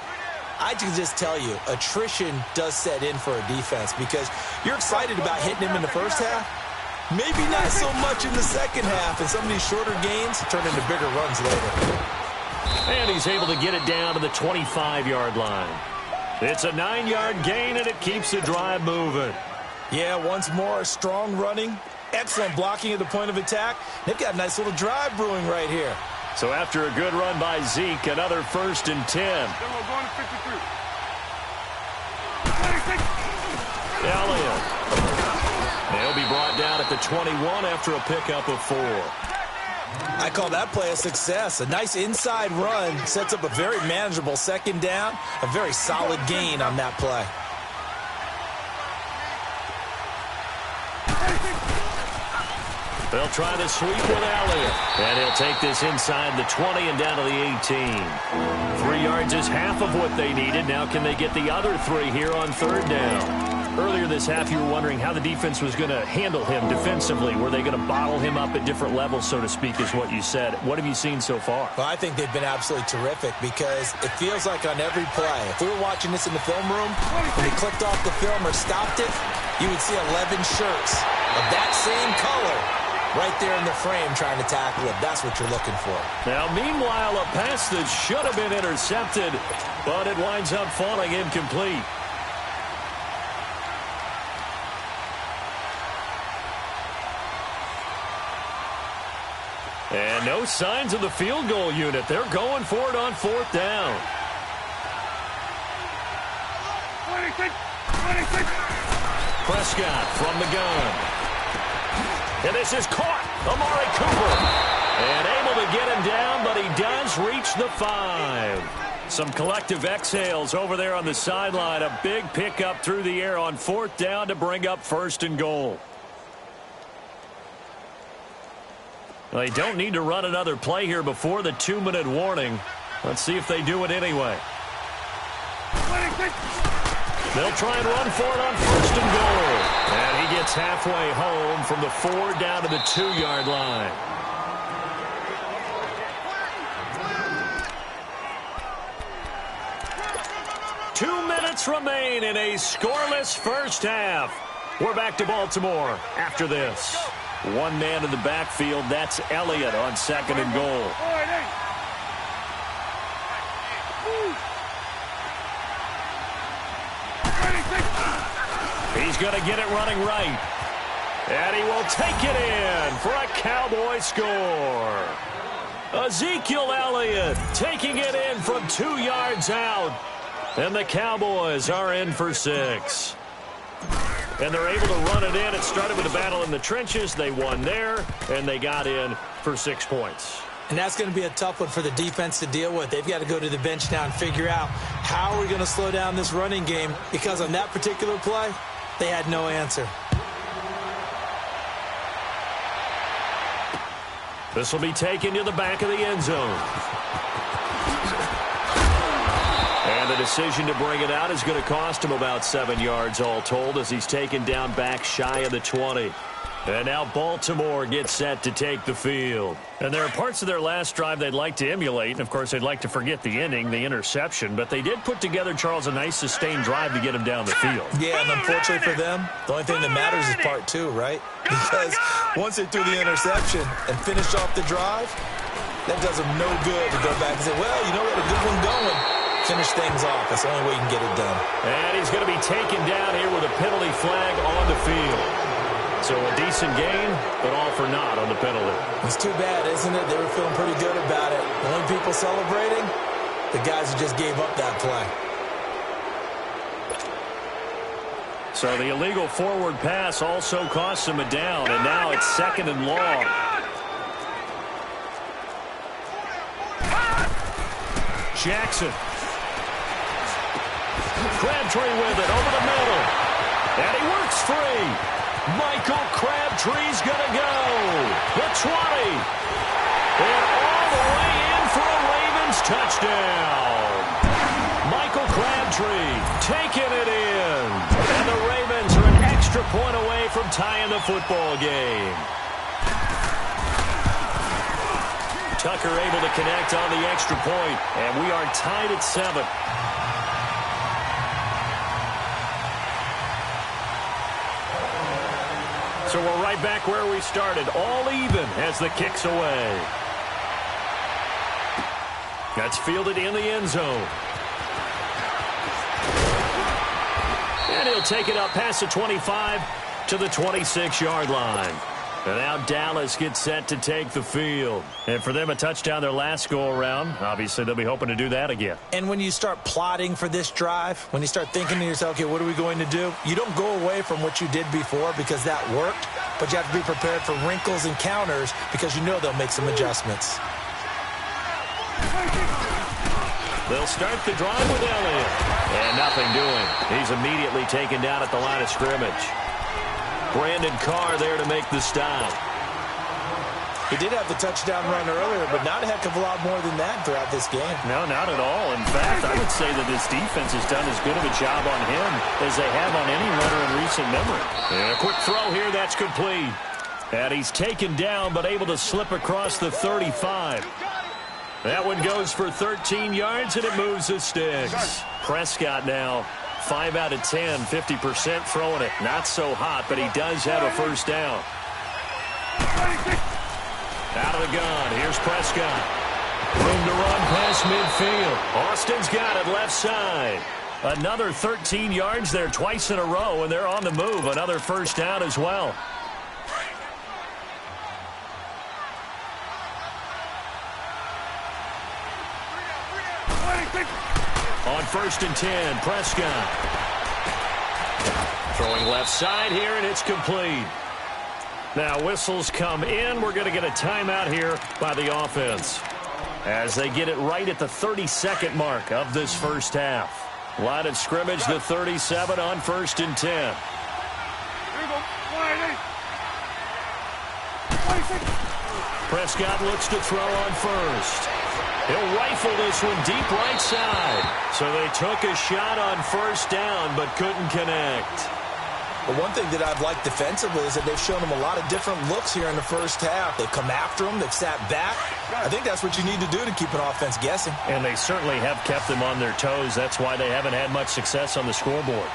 I can just tell you, attrition does set in for a defense because you're excited about hitting him in the first half. Maybe not so much in the second half, and some of these shorter gains turn into bigger runs later. And he's able to get it down to the 25-yard line. It's a 9-yard gain, and it keeps the drive moving. Yeah, once more, strong running, excellent blocking at the point of attack. They've got a nice little drive brewing right here. So after a good run by Zeke, another 1st and 10. Elliott. They'll be brought down at the 21 after a pickup of 4. I call that play a success. A nice inside run sets up a very manageable second down. A very solid gain on that play. They'll try the sweep with Elliott. And he'll take this inside the 20 and down to the 18. 3 yards is half of what they needed. Now can they get the other 3 here on third down? Earlier this half, you were wondering how the defense was going to handle him defensively. Were they going to bottle him up at different levels, so to speak, is what you said. What have you seen so far? Well, I think they've been absolutely terrific because it feels like on every play, if we were watching this in the film room, when he clicked off the film or stopped it, you would see 11 shirts of that same color right there in the frame trying to tackle it. That's what you're looking for. Now, meanwhile, a pass that should have been intercepted, but it winds up falling incomplete. And no signs of the field goal unit. They're going for it on fourth down. 26. Prescott from the gun. And this is caught. Amari Cooper. And able to get him down, but he does reach the 5. Some collective exhales over there on the sideline. A big pickup through the air on fourth down to bring up first and goal. They don't need to run another play here before the 2-minute warning. Let's see if they do it anyway. 26. They'll try and run for it on first and goal. And he gets halfway home from the 4 down to the 2-yard line. Two minutes remain in a scoreless first half. We're back to Baltimore after this. One man in the backfield. That's Elliott on second and goal. He's going to get it running right. And he will take it in for a Cowboy score. Ezekiel Elliott taking it in from 2 yards out. And the Cowboys are in for 6. And they're able to run it in. It started with a battle in the trenches. They won there, and they got in for 6 points. And that's going to be a tough one for the defense to deal with. They've got to go to the bench now and figure out how we're going to slow down this running game, because on that particular play, they had no answer. This will be taken to the back of the end zone. And the decision to bring it out is going to cost him about 7 yards all told, as he's taken down back shy of the 20. And now Baltimore gets set to take the field. And there are parts of their last drive they'd like to emulate. And, of course, they'd like to forget the inning, the interception. But they did put together, Charles, a nice sustained drive to get him down the field. Yeah, and unfortunately for them, the only thing that matters is part 2, right? Because once they threw the interception and finished off the drive, that does them no good to go back and say, well, you know what, a good one going. Finish things off. That's the only way you can get it done. And he's going to be taken down here with a penalty flag on the field. So a decent gain, but all for naught on the penalty. It's too bad, isn't it? They were feeling pretty good about it. The only people celebrating, the guys who just gave up that play. So the illegal forward pass also costs him a down, and now it's second and long. Jackson. Crabtree with it over the middle. And he works free. Michael Crabtree's going to go. The 20. And all the way in for a Ravens touchdown. Michael Crabtree taking it in. And the Ravens are an extra point away from tying the football game. Tucker able to connect on the extra point. And we are tied at 7. So we're right back where we started, all even as the kick's away. That's fielded in the end zone. And he'll take it up past the 25 to the 26-yard line. And now Dallas gets set to take the field. And for them, a touchdown their last go-around. Obviously, they'll be hoping to do that again. And when you start plotting for this drive, when you start thinking to yourself, okay, what are we going to do? You don't go away from what you did before because that worked, but you have to be prepared for wrinkles and counters because you know they'll make some adjustments. They'll start the drive with Elliott. And nothing doing. He's immediately taken down at the line of scrimmage. Brandon Carr there to make the stop. He did have the touchdown run earlier, but not a heck of a lot more than that throughout this game. No, not at all. In fact, I would say that this defense has done as good of a job on him as they have on any runner in recent memory. And a quick throw here, that's complete. And he's taken down, but able to slip across the 35. That one goes for 13 yards, and it moves the sticks. Prescott now 5 out of 10, 50% throwing it. Not so hot, but he does have a first down. Out of the gun, here's Prescott. Room to run past midfield. Austin's got it left side. Another 13 yards there twice in a row, and they're on the move. Another first down as well. On 1st and 10, Prescott. Throwing left side here, and it's complete. Now whistles come in. We're going to get a timeout here by the offense as they get it right at the 32nd mark of this first half. Line of scrimmage, the 37 on 1st and 10. Prescott looks to throw on first. He'll rifle this one deep right side. So they took a shot on first down but couldn't connect. But one thing that I've liked defensively is that they've shown him a lot of different looks here in the first half. They've come after him. They've sat back. I think that's what you need to do to keep an offense guessing. And they certainly have kept them on their toes. That's why they haven't had much success on the scoreboard.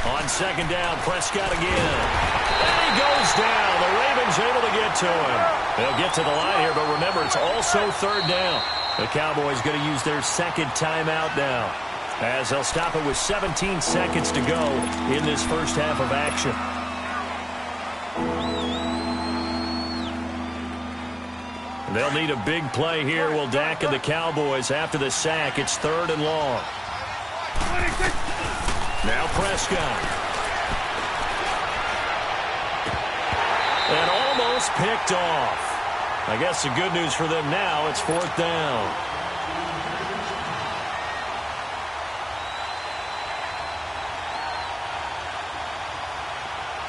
On 2nd down, Prescott again. And he goes down. The Ravens able to get to him. They'll get to the line here, but remember, it's also 3rd down. The Cowboys going to use their 2nd timeout now, as they'll stop it with 17 seconds to go in this first half of action. They'll need a big play here, will Dak and the Cowboys after the sack. It's 3rd and long. Now Prescott. And almost picked off. I guess the good news for them now, it's 4th down.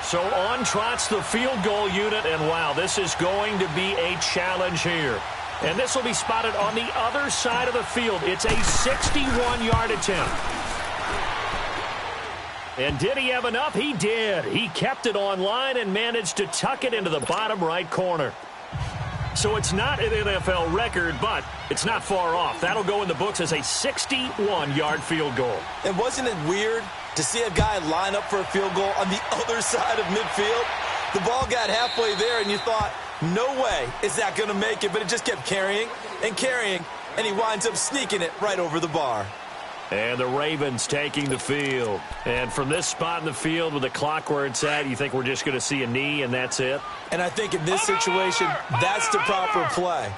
So on trots the field goal unit, and wow, this is going to be a challenge here. And this will be spotted on the other side of the field. It's a 61-yard attempt. And did he have enough? He did. He kept it on line and managed to tuck it into the bottom right corner. So it's not an NFL record, but it's not far off. That'll go in the books as a 61-yard field goal. And wasn't it weird to see a guy line up for a field goal on the other side of midfield? The ball got halfway there, and you thought, no way is that going to make it. But it just kept carrying and carrying, and he winds up sneaking it right over the bar. And the Ravens taking the field. And from this spot in the field with the clock where it's at, you think we're just going to see a knee and that's it? And I think in this situation, that's the proper play.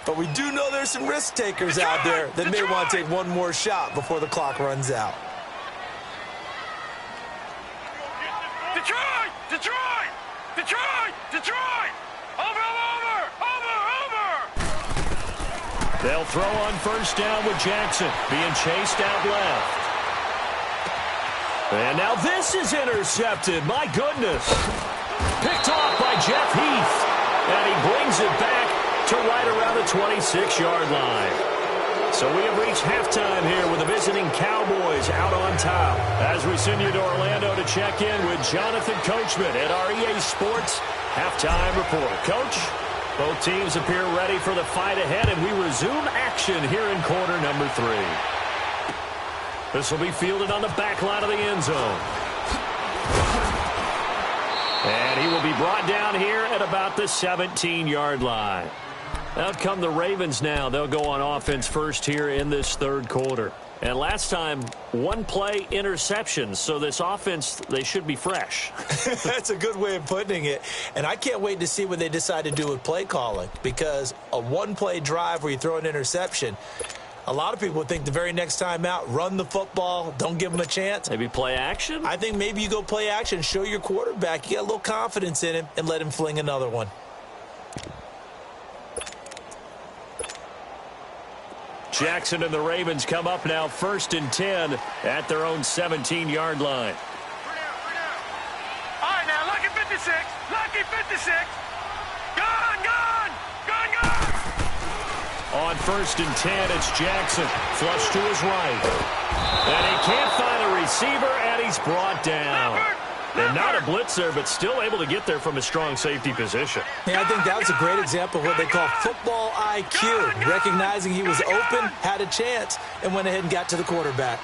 But we do know there's some risk takers out there that may want to take one more shot before the clock runs out. Detroit! Detroit! Detroit! Detroit! Over! They'll throw on 1st down with Jackson being chased out left. And now this is intercepted. My goodness. Picked off by Jeff Heath. And he brings it back to right around the 26-yard line. So we have reached halftime here with the visiting Cowboys out on top. As we send you to Orlando to check in with Jonathan Coachman at our EA Sports Halftime Report. Coach? Both teams appear ready for the fight ahead, and we resume action here in quarter number 3. This will be fielded on the back line of the end zone. And he will be brought down here at about the 17-yard line. Out come the Ravens now. They'll go on offense first here in this third quarter. And last time, one play interceptions. So this offense, they should be fresh. That's a good way of putting it. And I can't wait to see what they decide to do with play calling, because a one-play drive where you throw an interception, a lot of people would think the very next time out, run the football, don't give them a chance. Maybe play action? I think maybe you go play action, show your quarterback, you get a little confidence in him, and let him fling another one. Jackson and the Ravens come up now 1st and 10 at their own 17-yard line. All right, now, lucky 56. Lucky 56. Gone. On 1st and 10, it's Jackson. Flush to his right. And he can't find a receiver, and he's brought down. And not a blitzer, but still able to get there from a strong safety position. Yeah, I think that was a great example of what they call football IQ. Recognizing he was open, had a chance, and went ahead and got to the quarterback.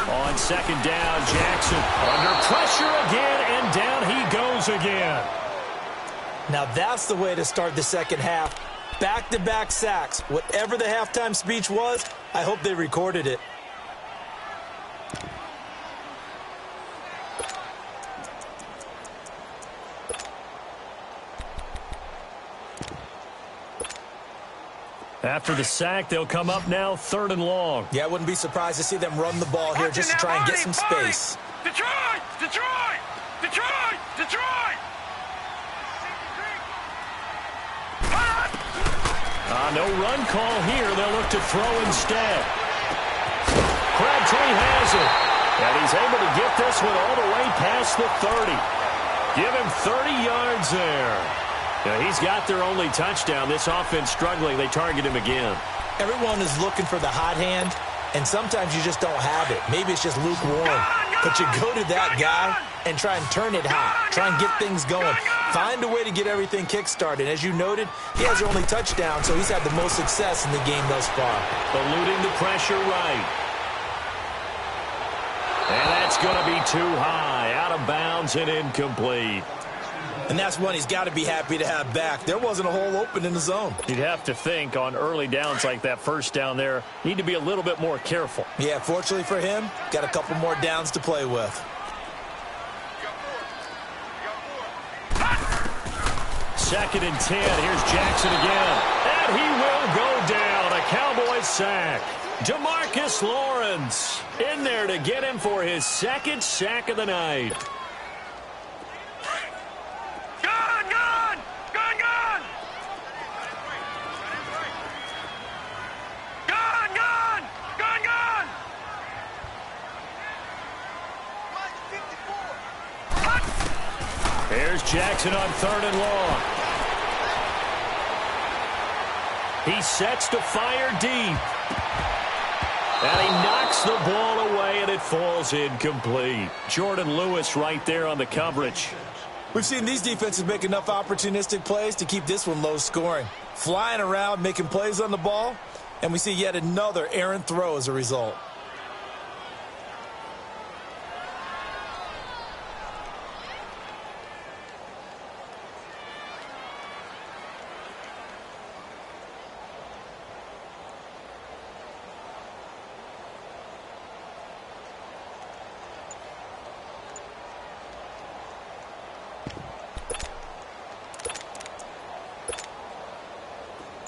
On 2nd down, Jackson under pressure again, and down he goes again. Now that's the way to start the second half. Back-to-back sacks. Whatever the halftime speech was, I hope they recorded it. After the sack, they'll come up now 3rd and long. Yeah, I wouldn't be surprised to see them run the ball here just to try and get some space. Detroit! No run call here. They'll look to throw instead. Crabtree has it. And he's able to get this one all the way past the 30. Give him 30 yards there. Now, he's got their only touchdown. This offense struggling. They target him again. Everyone is looking for the hot hand, and sometimes you just don't have it. Maybe it's just lukewarm. But you go to that guy and try and turn it hot. Try and get things going. Find a way to get everything kick-started. As you noted, he has their only touchdown, so he's had the most success in the game thus far. Eluding the pressure right. And that's going to be too high. Out of bounds and incomplete. And that's one he's got to be happy to have back. There wasn't a hole open in the zone. You'd have to think on early downs like that first down there, need to be a little bit more careful. Yeah, fortunately for him, got a couple more downs to play with. Second and 10. Here's Jackson again. And he will go down. A Cowboys sack. DeMarcus Lawrence in there to get him for his 2nd sack of the night. Here's Jackson on 3rd and long. He sets to fire deep. And he knocks the ball away, and it falls incomplete. Jordan Lewis right there on the coverage. We've seen these defenses make enough opportunistic plays to keep this one low scoring. Flying around, making plays on the ball, and we see yet another errant throw as a result.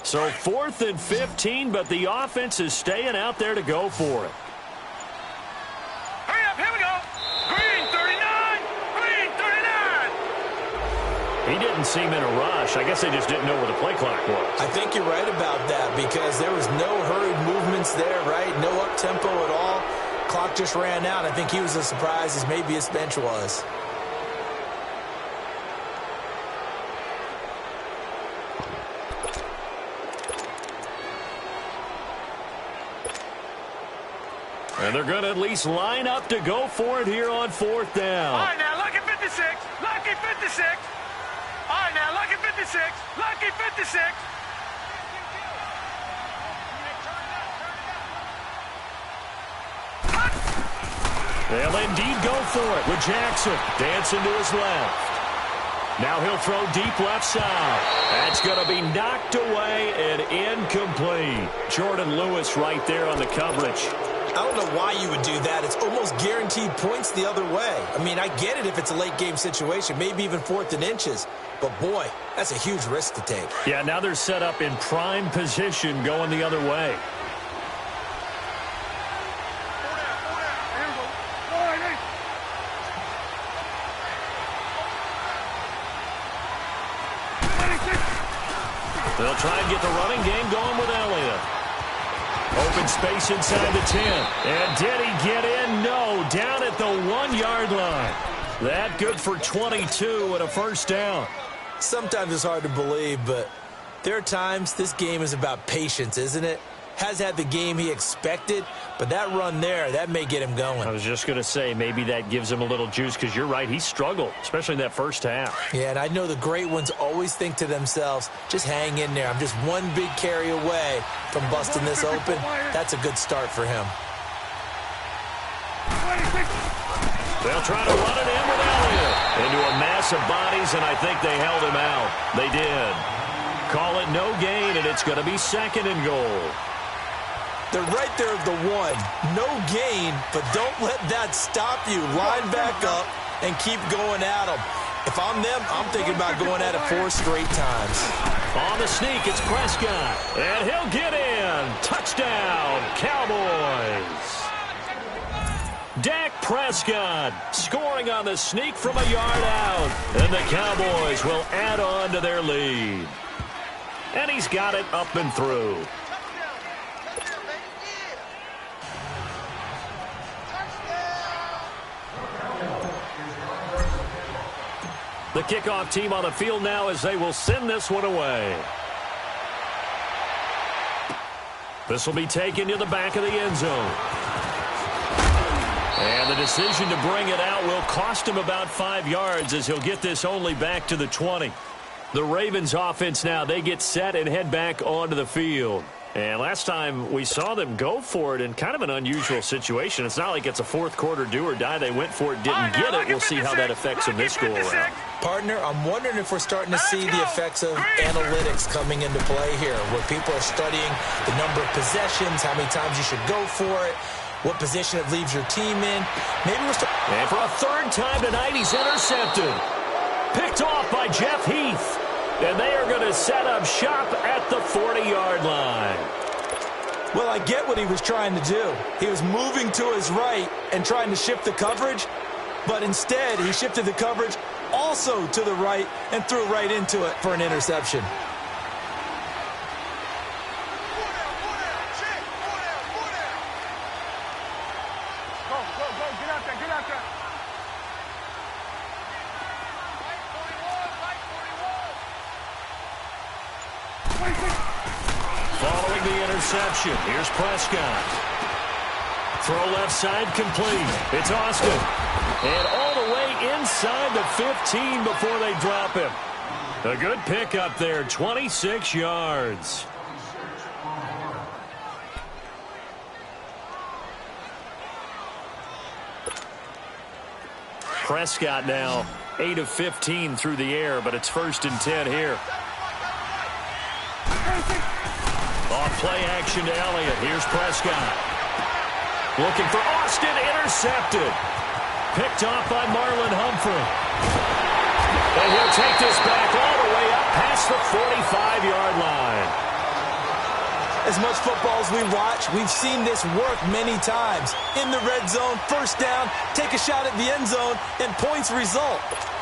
So 4th and 15, but the offense is staying out there to go for it. Hurry up, here we go. Green 39, green 39. He didn't seem in a rush. I guess they just didn't know where the play clock was. I think you're right about that because there was no hurried movements there, right? No up-tempo at all. Clock just ran out. I think he was as surprised as maybe his bench was. And they're going to at least line up to go for it here on 4th down. All right, now, lucky 56. Lucky 56. All right, now, lucky 56. Lucky 56. They'll indeed go for it with Jackson dancing to his left. Now he'll throw deep left side. That's going to be knocked away and incomplete. Jordan Lewis right there on the coverage. I don't know why you would do that. It's almost guaranteed points the other way. I mean, I get it if it's a late game situation, maybe even 4th and inches. But, boy, that's a huge risk to take. Yeah, now they're set up in prime position going the other way. They'll try and get the running game going with Elliott. Open space inside the 10. And did he get in? No. Down at the 1-yard line. That good for 22 and a first down. Sometimes it's hard to believe, but there are times this game is about patience, isn't it? Has had the game he expected, but that run there, that may get him going. I was just going to say, maybe that gives him a little juice, because you're right, he struggled, especially in that first half. Yeah, and I know the great ones always think to themselves, just hang in there. I'm just one big carry away from busting this open. That's a good start for him. They'll try to run it in with Elliott. Into a mass of bodies, and I think they held him out. They did. Call it no gain, and it's going to be 2nd and goal. They're right there at the 1. No gain, but don't let that stop you. Line back up and keep going at them. If I'm them, I'm thinking about going at it 4 straight times. On the sneak, it's Prescott. And he'll get in. Touchdown, Cowboys. Dak Prescott scoring on the sneak from a yard out. And the Cowboys will add on to their lead. And he's got it up and through. The kickoff team on the field now as they will send this one away. This will be taken to the back of the end zone. And the decision to bring it out will cost him about 5 yards as he'll get this only back to the 20. The Ravens offense now, they get set and head back onto the field. And last time we saw them go for it in kind of an unusual situation. It's not like it's a fourth quarter do or die. They went for it, didn't get it. We'll see how that affects them this go around. Partner, I'm wondering if we're starting to see the effects of analytics coming into play here, where people are studying the number of possessions, how many times you should go for it, what position it leaves your team in. Maybe we're and for a 3rd time tonight, he's intercepted. Picked off by Jeff Heath. And they are going to set up shop at the 40-yard line. Well, I get what he was trying to do. He was moving to his right and trying to shift the coverage, but instead he shifted the coverage also to the right and threw right into it for an interception. Following the interception, here's Prescott. Throw left side complete. It's Austin. And all the way inside the 15 before they drop him. A good pick up there, 26 yards. Prescott now 8 of 15 through the air, but it's 1st and 10 here. Off play action to Elliott. Here's Prescott. Looking for Austin. Intercepted. Picked off by Marlon Humphrey. And he'll take this back all the way up past the 45-yard line. As much football as we watch, we've seen this work many times. In the red zone, 1st down, take a shot at the end zone, and points result.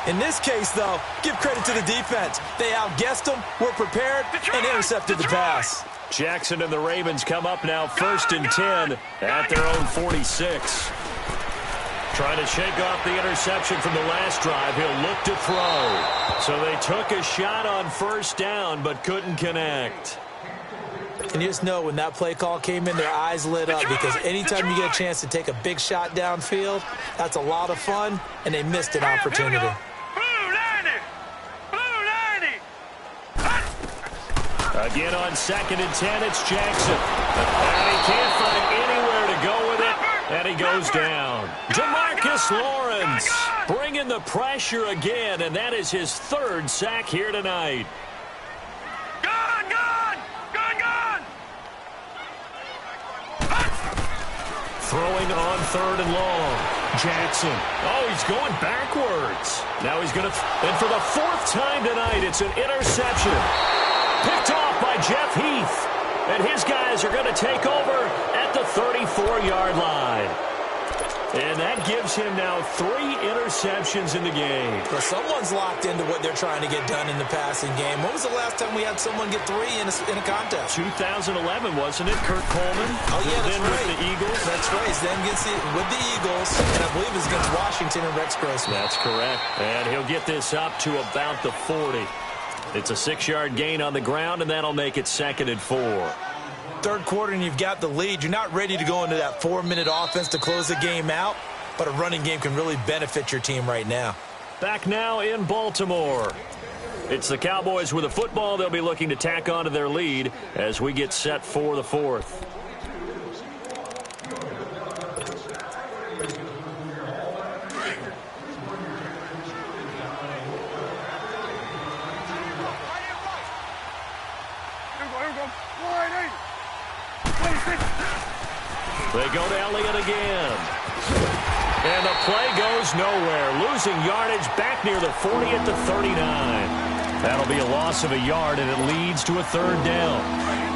In this case, though, give credit to the defense. They outguessed them, were prepared, and intercepted the pass. Jackson and the Ravens come up now 1st and 10 at their own 46. Trying to shake off the interception from the last drive. He'll look to throw. So they took a shot on 1st down but couldn't connect. And you just know when that play call came in, their eyes lit up, because anytime you get a chance to take a big shot downfield, that's a lot of fun, and they missed an opportunity. Again on 2nd and 10, it's Jackson. And he can't find anywhere to go with it. And he goes down. DeMarcus Lawrence bringing the pressure again, and that is his third sack here tonight. Throwing on third and long. Jackson. Oh, he's going backwards. Now he's going to... And for the fourth time tonight, it's an interception. Picked off by Jeff Heath. And his guys are going to take over at the 34-yard line. And that gives him now 3 interceptions in the game. Well, someone's locked into what they're trying to get done in the passing game. When was the last time we had someone get 3 in a contest? 2011, wasn't it? Kurt Coleman? Oh, yeah, that's right. With the Eagles? That's right. He's then gets it with the Eagles. And I believe it's against Washington and Rex Grossman. That's correct. And he'll get this up to about the 40. It's a 6-yard gain on the ground, and that'll make it 2nd and 4. Third quarter and you've got the lead. You're not ready to go into that 4-minute offense to close the game out, but a running game can really benefit your team right now. Back now in Baltimore. It's the Cowboys with the football. They'll be looking to tack on to their lead as we get set for the 4th. They go to Elliott again. And the play goes nowhere. Losing yardage back near the 40 at the 39. That'll be a loss of a yard, and it leads to a 3rd down.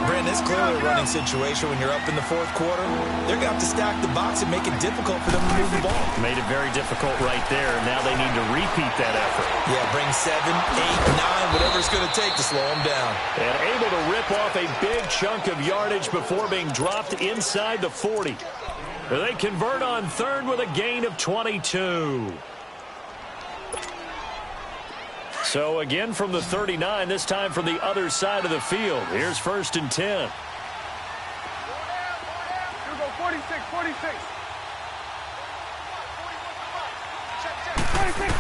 Brandon, it's clearly a running situation when you're up in the 4th quarter. They're going to have to stack the box and make it difficult for them to move the ball. Made it very difficult right there. Now they need to repeat that effort. Yeah, bring 7, 8, 9, whatever it's going to take to slow them down. And able to rip off a big chunk of yardage before being dropped inside the 40. They convert on 3rd with a gain of 22. So again from the 39, this time from the other side of the field. Here's 1st and 10. Here we go, 46, 46. 46.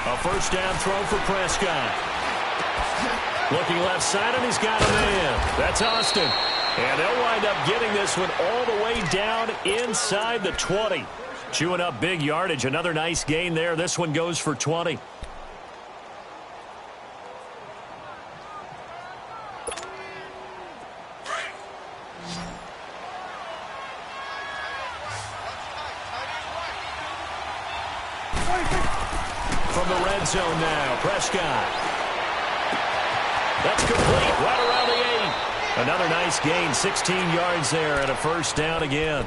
A first down throw for Prescott. Looking left side, and he's got a man. That's Austin. And they'll wind up getting this one all the way down inside the 20. Chewing up big yardage. Another nice gain there. This one goes for 20. From the red zone now, Prescott. That's complete, right around the 8. Another nice gain, 16 yards there, and a first down again.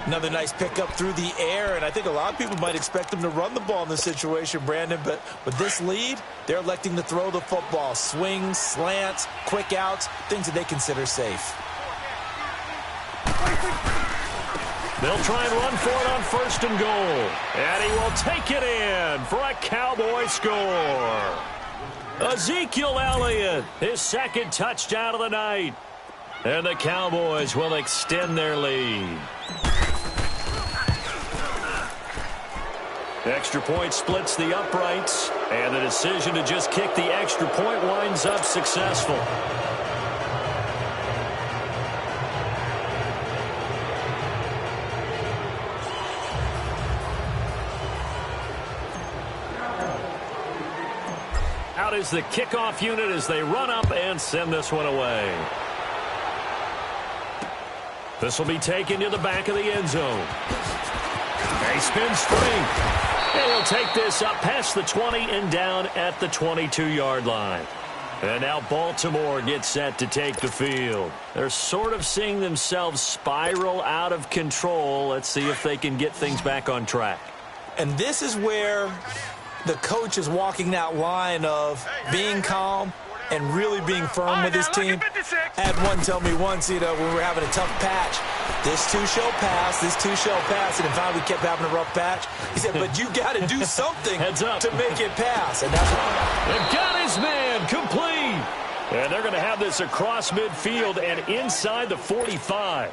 Another nice pickup through the air, and I think a lot of people might expect them to run the ball in this situation, Brandon, but with this lead, they're electing to throw the football. Swings, slants, quick outs, things that they consider safe. They'll try and run for it on 1st and goal. And he will take it in for a Cowboy score. Ezekiel Elliott, his 2nd touchdown of the night. And the Cowboys will extend their lead. The extra point splits the uprights. And the decision to just kick the extra point winds up successful. Out is the kickoff unit as they run up and send this one away. This will be taken to the back of the end zone. A spin straight. And he'll take this up past the 20 and down at the 22-yard line. And now Baltimore gets set to take the field. They're sort of seeing themselves spiral out of control. Let's see if they can get things back on track. And this is where the coach is walking that line of being calm and really being firm with his team. I had one tell me once, when we were having a tough patch, this too shall pass, this too shall pass, and finally we kept having a rough patch. He said, but you got to do something to make it pass. And that's what they've got his man complete. And they're going to have this across midfield and inside the 45.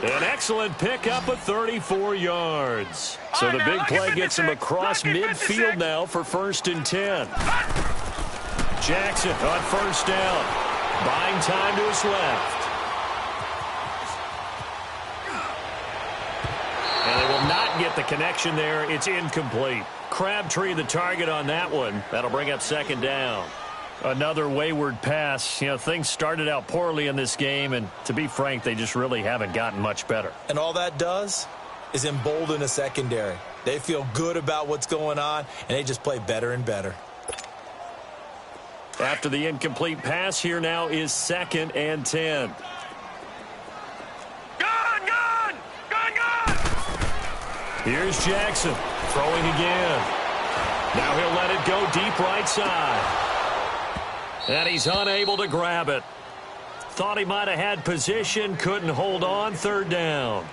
An excellent pickup of 34 yards. So the big play gets him across midfield now for 1st and 10. Jackson on 1st down. Buying time to his left. Can't get the connection there. It's incomplete. Crabtree the target on that one. That'll bring up second down. Another wayward pass. You know, things started out poorly in this game, and to be frank, they just really haven't gotten much better. And all that does is embolden a secondary. They feel good about what's going on, and they just play better and better. After the incomplete pass, here now is 2nd and 10. Gun! Here's Jackson throwing again. Now he'll let it go deep right side. And he's unable to grab it. Thought he might have had position, couldn't hold on, 3rd down.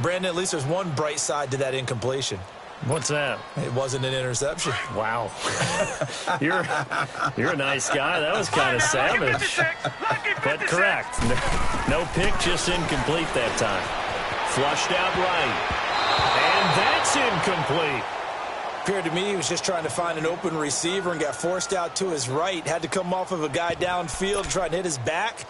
Brandon, at least there's one bright side to that incompletion. What's that? It wasn't an interception. Wow. You're a nice guy. That was kind of savage. But correct. No pick, just incomplete that time. Flushed out right. And that's incomplete. Appeared to me he was just trying to find an open receiver and got forced out to his right. Had to come off of a guy downfield and try and hit his back.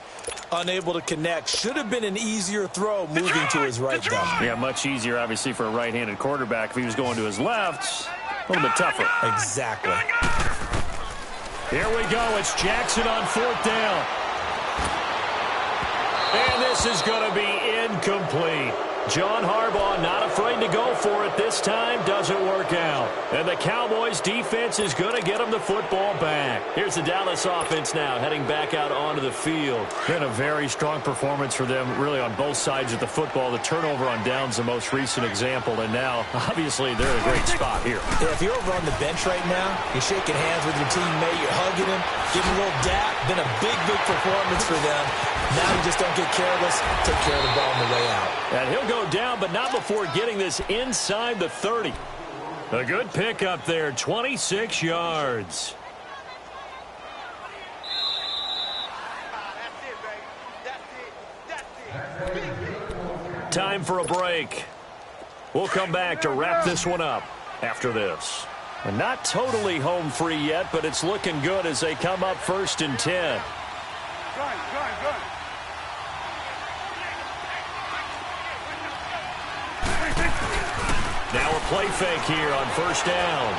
Unable to connect. Should have been an easier throw moving to his right, though. Yeah, much easier, obviously, for a right-handed quarterback. If he was going to his left, a little bit tougher. Exactly. Here we go. It's Jackson on 4th down. And this is going to be incomplete. John Harbaugh not afraid to go for it this time. Doesn't work out. And the Cowboys defense is going to get them the football back. Here's the Dallas offense now heading back out onto the field. Been a very strong performance for them really on both sides of the football. The turnover on downs the most recent example. And now, obviously, they're in a great spot here. Yeah, if you're over on the bench right now, you're shaking hands with your teammate, you're hugging him, giving a little dap. Been a big performance for them. Now you just don't get careless. Take care of the ball on the way out. And he'll go down, but not before getting this inside the 30. A good pick up there, 26 yards. Time for a break. We'll come back to wrap this one up after this. And not totally home free yet, but it's looking good as they come up 1st and 10. Gun. Now a play fake here on 1st down.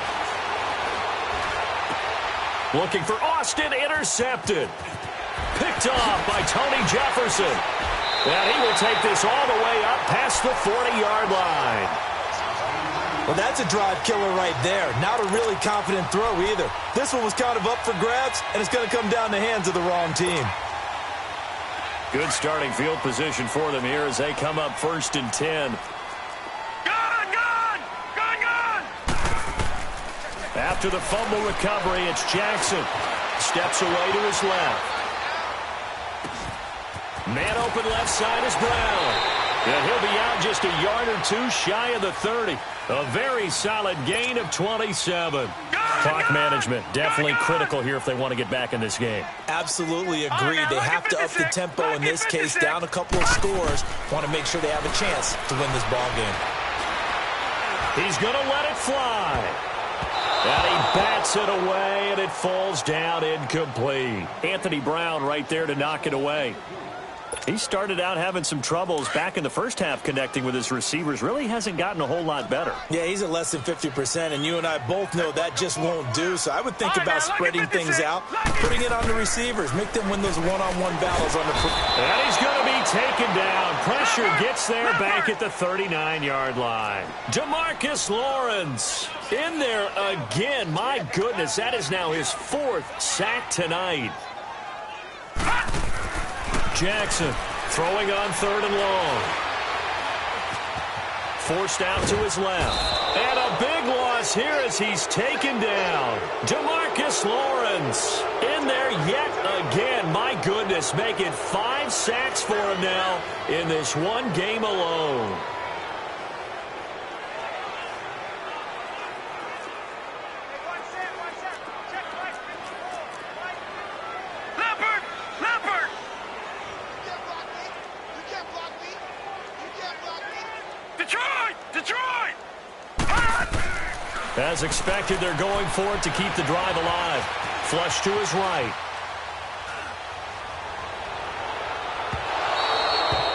Looking for Austin, intercepted. Picked off by Tony Jefferson. And he will take this all the way up past the 40-yard line. Well, that's a drive killer right there. Not a really confident throw either. This one was kind of up for grabs, and it's going to come down the hands of the wrong team. Good starting field position for them here as they come up 1st and 10. After the fumble recovery, it's Jackson. Steps away to his left. Man open left side is Brown. And he'll be out just a yard or two shy of the 30. A very solid gain of 27. Clock management definitely critical here if they want to get back in this game. Absolutely agreed. They have to up the tempo in this case, down a couple of scores. Want to make sure they have a chance to win this ball game. He's going to let it fly. And he bats it away, and it falls down incomplete. Anthony Brown right there to knock it away. He started out having some troubles back in the first half connecting with his receivers. Really hasn't gotten a whole lot better. Yeah, he's at less than 50%, and you and I both know that just won't do. So I would think about spreading things out, putting it on the receivers, make them win those one-on-one battles on the and he's going to be taken down. Pressure gets there back at the 39-yard line. DeMarcus Lawrence in there again. My goodness, that is now his 4th sack tonight. Jackson throwing on 3rd and long. Forced out to his left. And a big loss here as he's taken down. DeMarcus Lawrence in there yet again. My goodness, making 5 sacks for him now in this one game alone. Detroit! As expected, they're going for it to keep the drive alive. Flush to his right.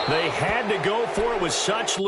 They had to go for it with such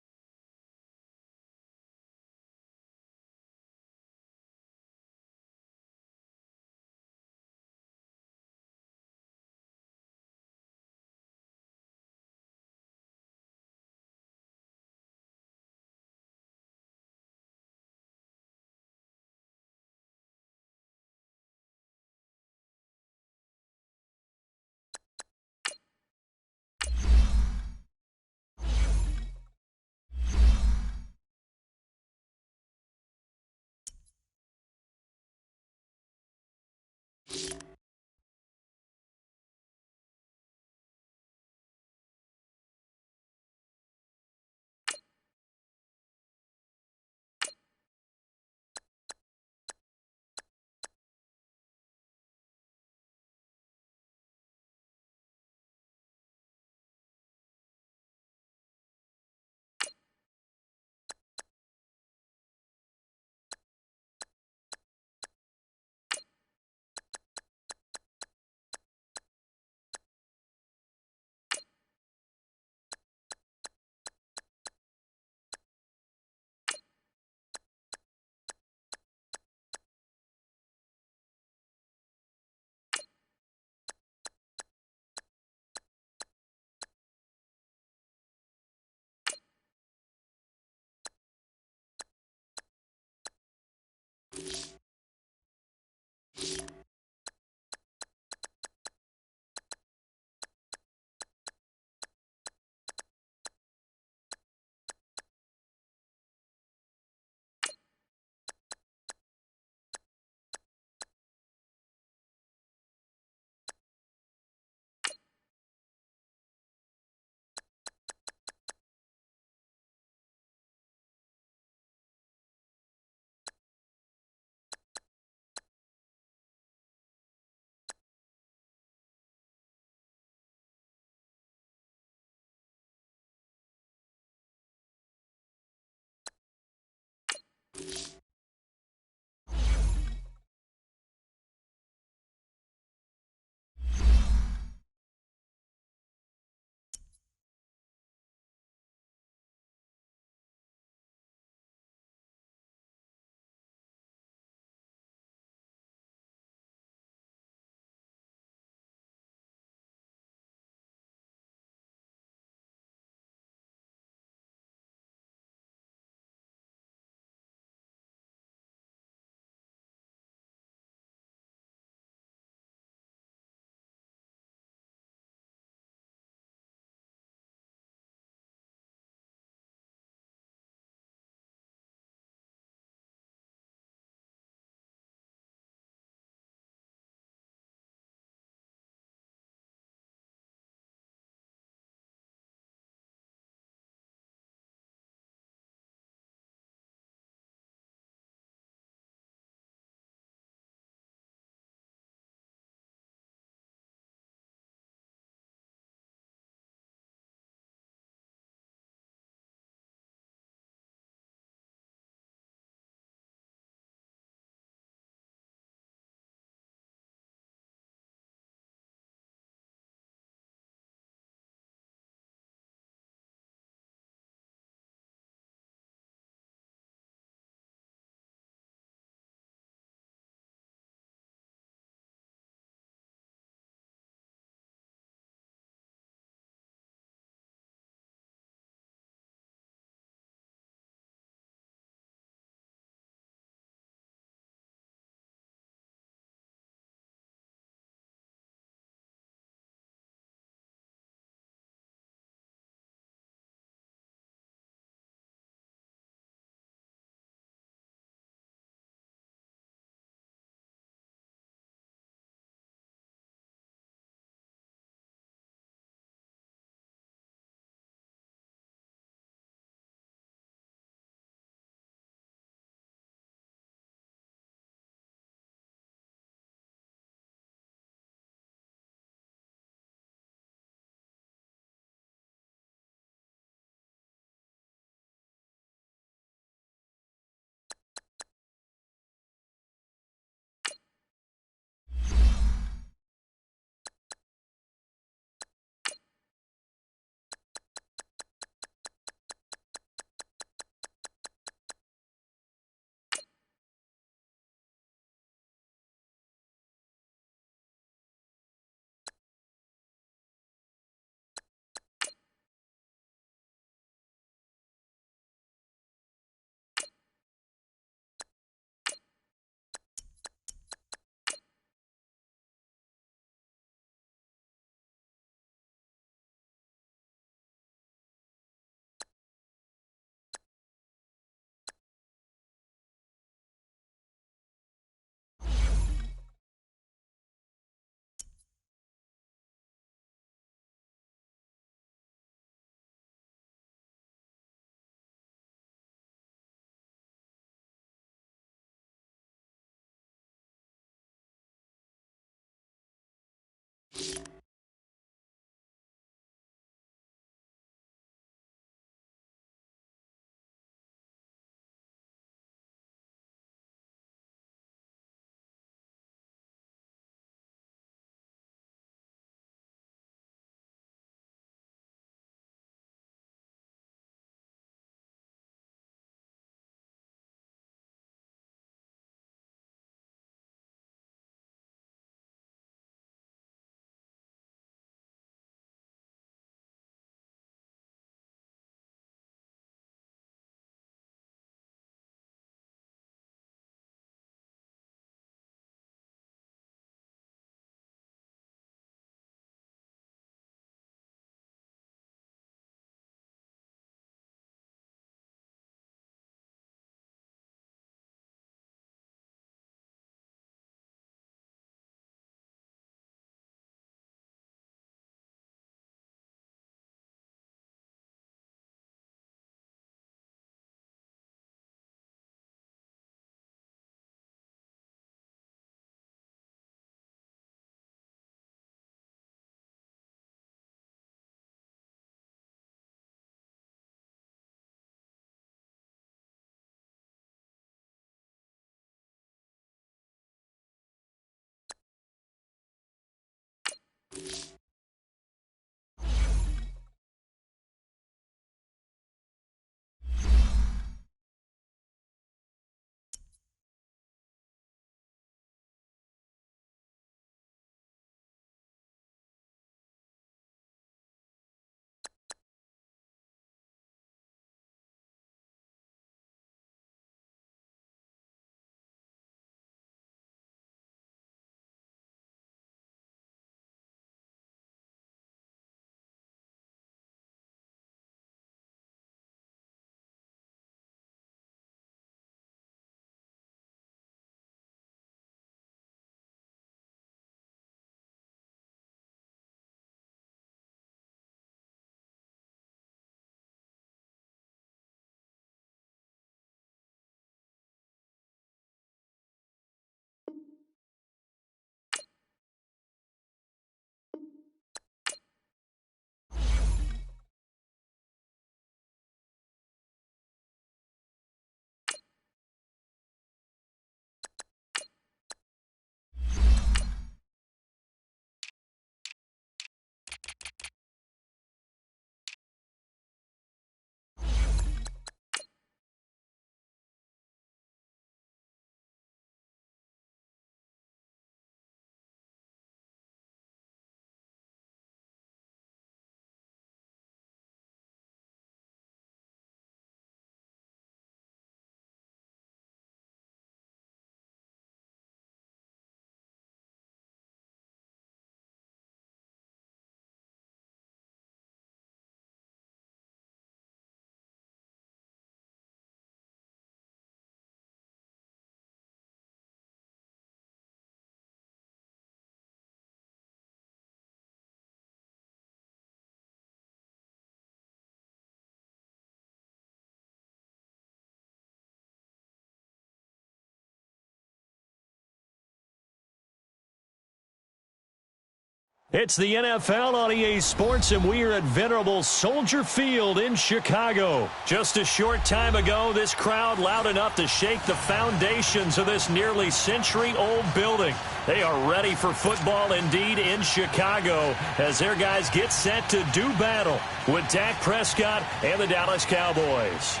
It's the NFL on EA Sports, and we are at venerable Soldier Field in Chicago. Just a short time ago, this crowd loud enough to shake the foundations of this nearly century-old building. They are ready for football indeed in Chicago as their guys get set to do battle with Dak Prescott and the Dallas Cowboys.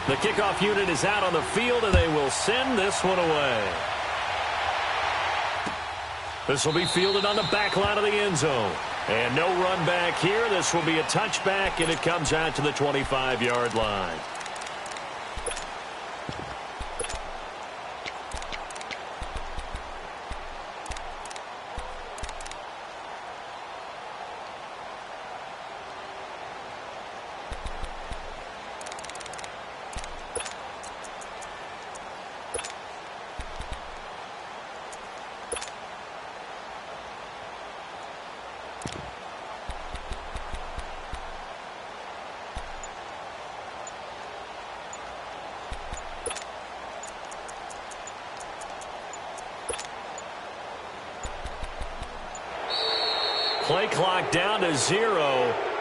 The kickoff unit is out on the field, and they will send this one away. This will be fielded on the back line of the end zone. And no run back here. This will be a touchback, and it comes out to the 25-yard line. clock down to 0,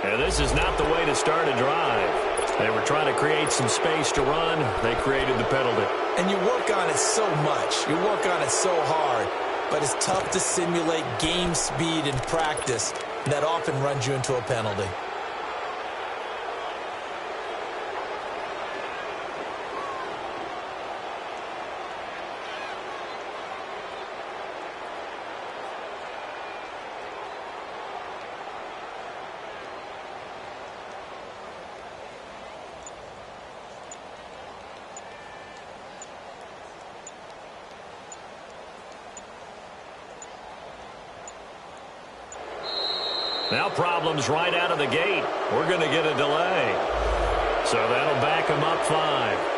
and this is not the way to start a drive. They were trying to create some space to run. They created the penalty. And you work on it so much. You work on it so hard. But it's tough to simulate game speed in practice. And that often runs you into a penalty. Now problems right out of the gate. We're going to get a delay. So that'll back them up 5.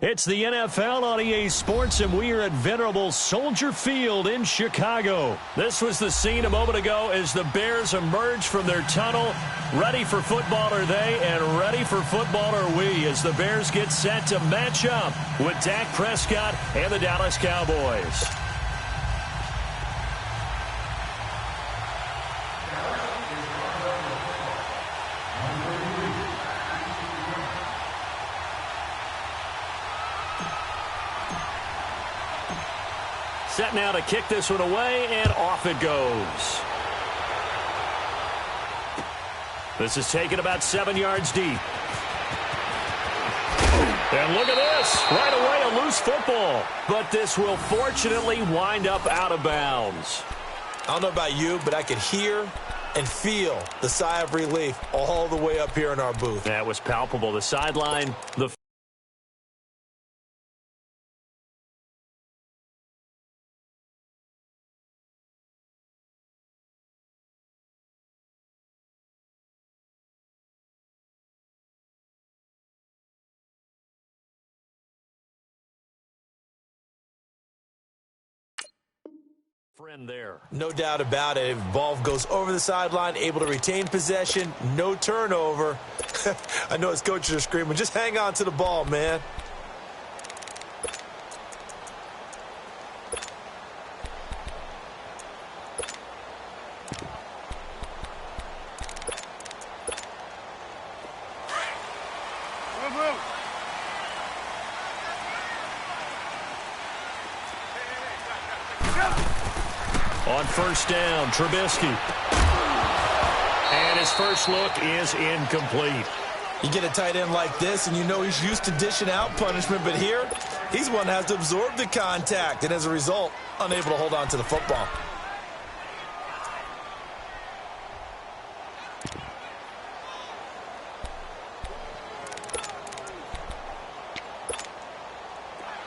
It's the NFL on EA Sports, and we are at venerable Soldier Field in Chicago. This was the scene a moment ago as the Bears emerged from their tunnel. Ready for football are they, and ready for football are we, as the Bears get set to match up with Dak Prescott and the Dallas Cowboys. Set now to kick this one away, and off it goes. This is taken about 7 yards deep. And look at this. Right away, a loose football. But this will fortunately wind up out of bounds. I don't know about you, but I could hear and feel the sigh of relief all the way up here in our booth. That was palpable. The sideline, the friend there. No doubt about it. If ball goes over the sideline, able to retain possession, no turnover. I know his coaches are screaming, just hang on to the ball, man. On first down, Trubisky. And his first look is incomplete. You get a tight end like this, and you know he's used to dishing out punishment, but here, he's one that has to absorb the contact, and as a result, unable to hold on to the football.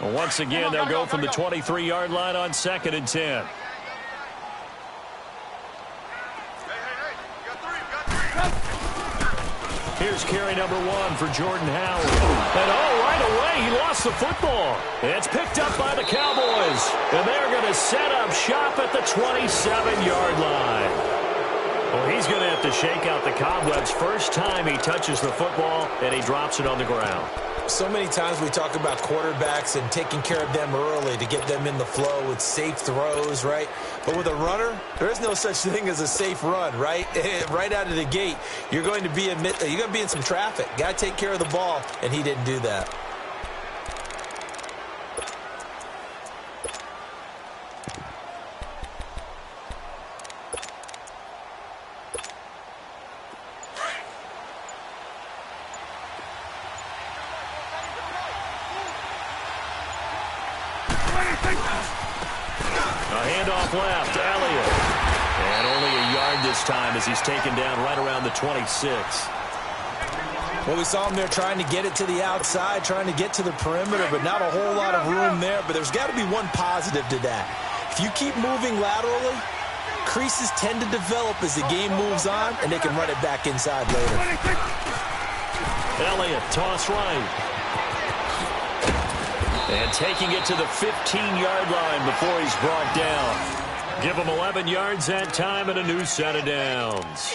Well, once again, they'll go from the 23-yard line on 2nd and 10. Here's carry number 1 for Jordan Howard. And right away, he lost the football. It's picked up by the Cowboys. And they're going to set up shop at the 27-yard line. Well, he's going to have to shake out the cobwebs first time he touches the football, and he drops it on the ground. So many times we talk about quarterbacks and taking care of them early to get them in the flow with safe throws, right? But with a runner, there is no such thing as a safe run, right? Right out of the gate, you're going to be in some traffic. Got to take care of the ball, and he didn't do that. Left, Elliott. And only a yard this time as he's taken down right around the 26. Well, we saw him there trying to get it to the outside, trying to get to the perimeter, but not a whole lot of room there. But there's got to be one positive to that. If you keep moving laterally, creases tend to develop as the game moves on, and they can run it back inside later. Elliott, toss right. And taking it to the 15-yard line before he's brought down. Give him 11 yards that time and a new set of downs.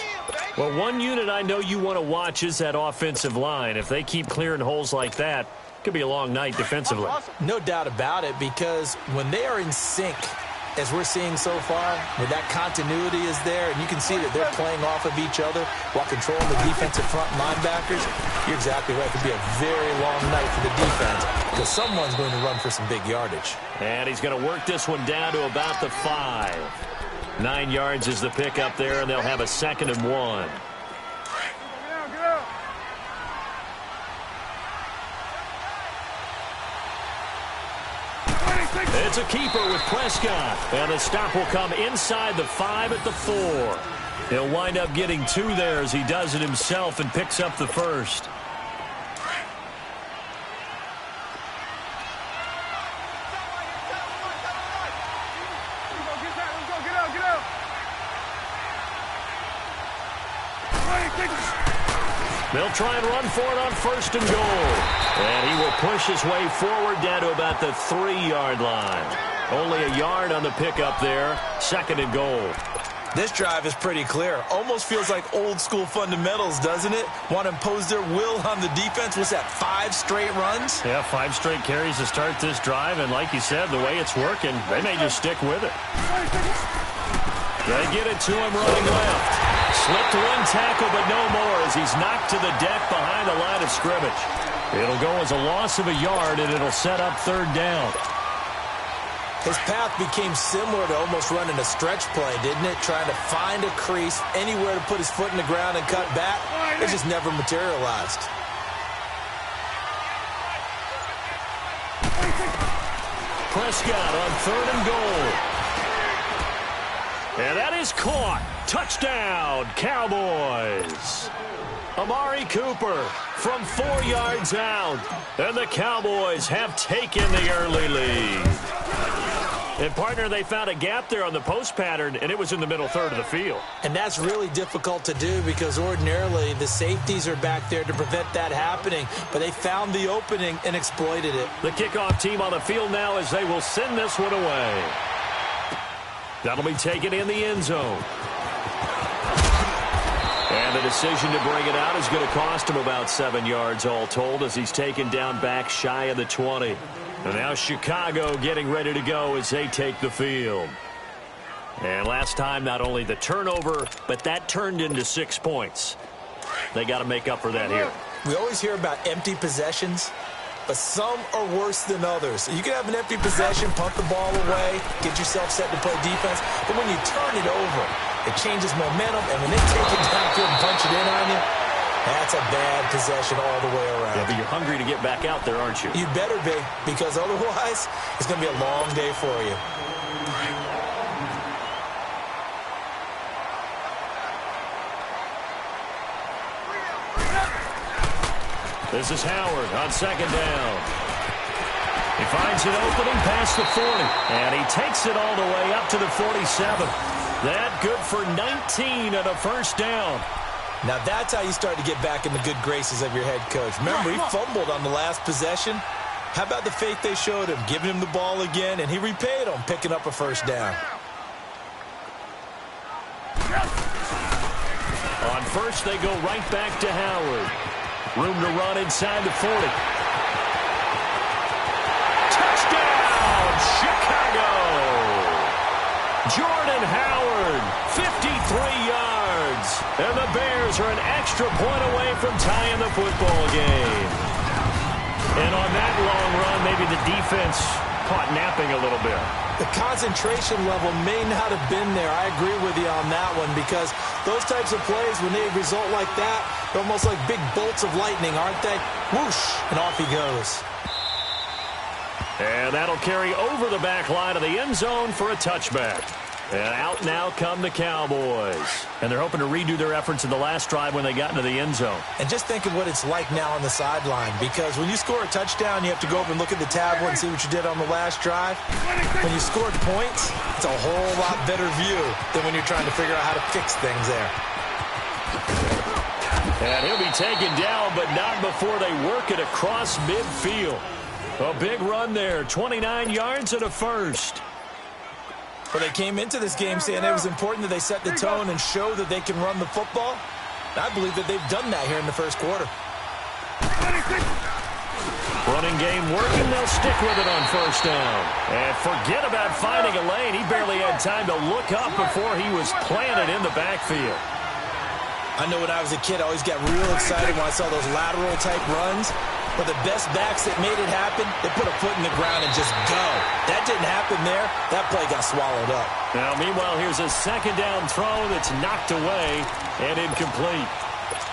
Well, one unit I know you want to watch is that offensive line. If they keep clearing holes like that, it could be a long night defensively. No doubt about it, because when they are in sync, as we're seeing so far, where that continuity is there, and you can see that they're playing off of each other while controlling the defensive front linebackers, you're exactly right. It could be a very long night for the defense because someone's going to run for some big yardage. And he's going to work this one down to about the 5. 9 yards is the pickup there, and they'll have a 2nd and 1. It's a keeper with Prescott. And the stop will come inside the 5 at the 4. He'll wind up getting 2 there as he does it himself and picks up the first. They'll try and run for it on 1st and goal. And he will push his way forward down to about the 3-yard line. Only a yard on the pickup there. 2nd and goal. This drive is pretty clear. Almost feels like old-school fundamentals, doesn't it? Want to impose their will on the defense. What's that, 5 straight runs? Yeah, 5 straight carries to start this drive. And like you said, the way it's working, they may just stick with it. They get it to him running left. Slipped 1 tackle, but no more as he's knocked to the deck behind the line of scrimmage. It'll go as a loss of a yard, and it'll set up 3rd down. His path became similar to almost running a stretch play, didn't it? Trying to find a crease, anywhere to put his foot in the ground and cut back. It just never materialized. Prescott on 3rd and goal. And that is caught. Touchdown, Cowboys. Amari Cooper from 4 yards out. And the Cowboys have taken the early lead. And, partner, they found a gap there on the post pattern, and it was in the middle 3rd of the field. And that's really difficult to do because ordinarily the safeties are back there to prevent that happening. But they found the opening and exploited it. The kickoff team on the field now as they will send this one away. That'll be taken in the end zone. And the decision to bring it out is going to cost him about 7 yards all told as he's taken down back shy of the 20. And now Chicago getting ready to go as they take the field. And last time, not only the turnover, but that turned into 6 points. They got to make up for that here. We always hear about empty possessions, but some are worse than others. You can have an empty possession, punt the ball away, get yourself set to play defense, but when you turn it over, it changes momentum, and when they take it downfield and punch it in on you, that's a bad possession all the way around. Yeah, but you're hungry to get back out there, aren't you? You better be, because otherwise, it's going to be a long day for you. This is Howard on 2nd down. He finds an opening past the 40, and he takes it all the way up to the 47. That good for 19 and a 1st down. Now that's how you start to get back in the good graces of your head coach. Remember, he fumbled on the last possession. How about the faith they showed him, giving him the ball again, and he repaid them, picking up a 1st down. On 1st, they go right back to Howard. Room to run inside the 40. Touchdown, Chicago! Jordan Howard, 53 yards. And the Bears are an extra point away from tying the football game. And on that long run, maybe the defense caught napping a little bit. The concentration level may not have been there. I agree with you on that one because those types of plays, when they result like that, they're almost like big bolts of lightning, aren't they? Whoosh, and off he goes. And that'll carry over the back line of the end zone for a touchback. And out now come the Cowboys. And they're hoping to redo their efforts in the last drive when they got into the end zone. And just think of what it's like now on the sideline, because when you score a touchdown, you have to go over and look at the tablet and see what you did on the last drive. When you scored points, it's a whole lot better view than when you're trying to figure out how to fix things there. And he'll be taken down, but not before they work it across midfield. A big run there, 29 yards and a 1st. But they came into this game saying it was important that they set the tone and show that they can run the football. I believe that they've done that here in the 1st quarter. Running game working, they'll stick with it on 1st down. And forget about finding a lane. He barely had time to look up before he was planted in the backfield. I know when I was a kid, I always got real excited when I saw those lateral-type runs. But the best backs that made it happen, they put a foot in the ground and just go. That didn't happen there. That play got swallowed up. Now, meanwhile, here's a 2nd down throw that's knocked away and incomplete.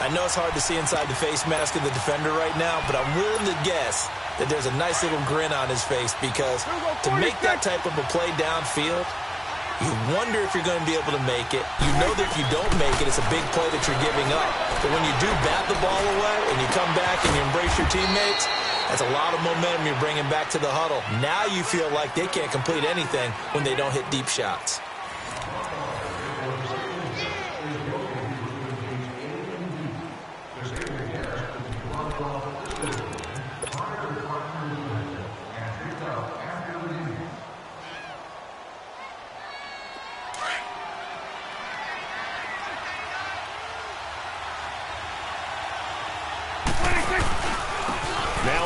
I know it's hard to see inside the face mask of the defender right now, but I'm willing to guess that there's a nice little grin on his face because to make that type of a play downfield, you wonder if you're going to be able to make it. You know that if you don't make it, it's a big play that you're giving up. But when you do bat the ball away and you come back and you embrace your teammates, that's a lot of momentum you're bringing back to the huddle. Now you feel like they can't complete anything when they don't hit deep shots. Now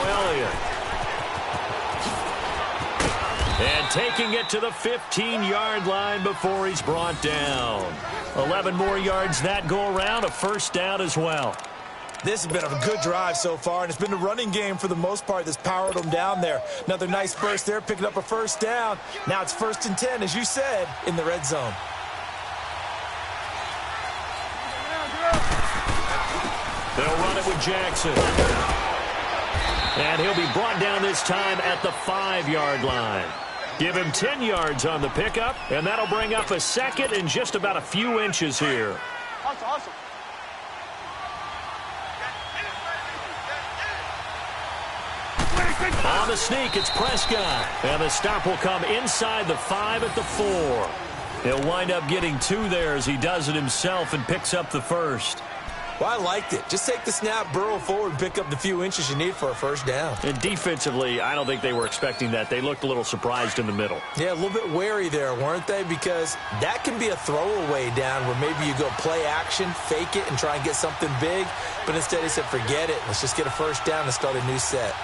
Elliott. And taking it to the 15-yard line before he's brought down. 11 more yards that go around, a first down as well. This has been a good drive so far, and it's been the running game for the most part that's powered them down there. Another nice burst there, picking up a first down. Now it's 1st and 10, as you said, in the red zone. They'll run it with Jackson. And he'll be brought down this time at the 5-yard line. Give him 10 yards on the pickup, and that'll bring up a second and just about a few inches here. Awesome. On the sneak, it's Prescott. And the stop will come inside the 5 at the 4. He'll wind up getting 2 there as he does it himself and picks up the first. Well, I liked it. Just take the snap, burrow forward, pick up the few inches you need for a first down. And defensively, I don't think they were expecting that. They looked a little surprised in the middle. Yeah, a little bit wary there, weren't they? Because that can be a throwaway down where maybe you go play action, fake it, and try and get something big. But instead he said, forget it. Let's just get a first down and start a new set.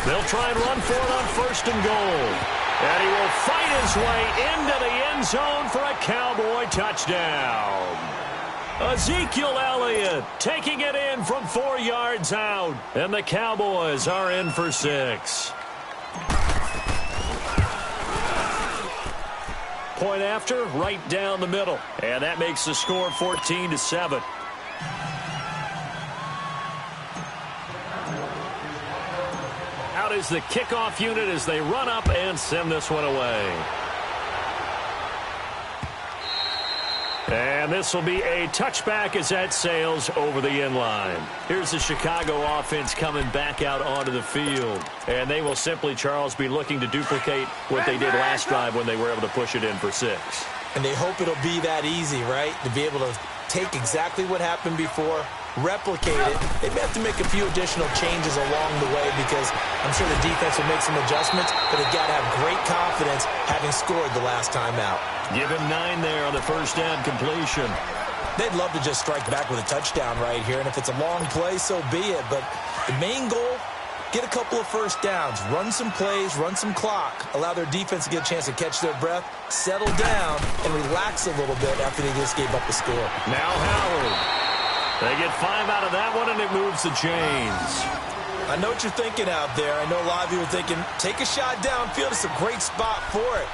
They'll try and run for it on 1st and goal. And he will fight his way into the end zone for a Cowboy touchdown. Ezekiel Elliott taking it in from 4 yards out. And the Cowboys are in for 6. Point after, right down the middle. And that makes the score 14-7. Out is the kickoff unit as they run up and send this one away. And this will be a touchback as that sails over the end line. Here's the Chicago offense coming back out onto the field. And they will simply, Charles, be looking to duplicate what they did last drive when they were able to push it in for 6. And they hope it'll be that easy, right? To be able to take exactly what happened before, replicate it. They may have to make a few additional changes along the way because I'm sure the defense will make some adjustments, but they've got to have great confidence having scored the last time out. Give him 9 there on the first down completion. They'd love to just strike back with a touchdown right here, and if it's a long play, so be it. But the main goal, get a couple of first downs, run some plays, run some clock, allow their defense to get a chance to catch their breath, settle down, and relax a little bit after they just gave up the score. Now Howard. They get 5 out of that one, and it moves the chains. I know what you're thinking out there. I know a lot of you are thinking, take a shot downfield. It's a great spot for it.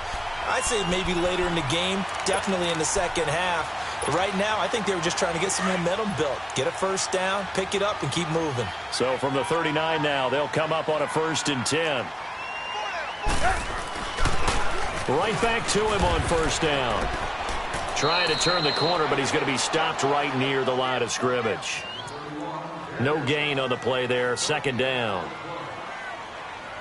I'd say maybe later in the game, definitely in the second half. But right now, I think they were just trying to get some momentum built. Get a first down, pick it up, and keep moving. So from the 39 now, they'll come up on a 1st and 10. Right back to him on 1st down. Trying to turn the corner, but he's going to be stopped right near the line of scrimmage. No gain on the play there. 2nd down.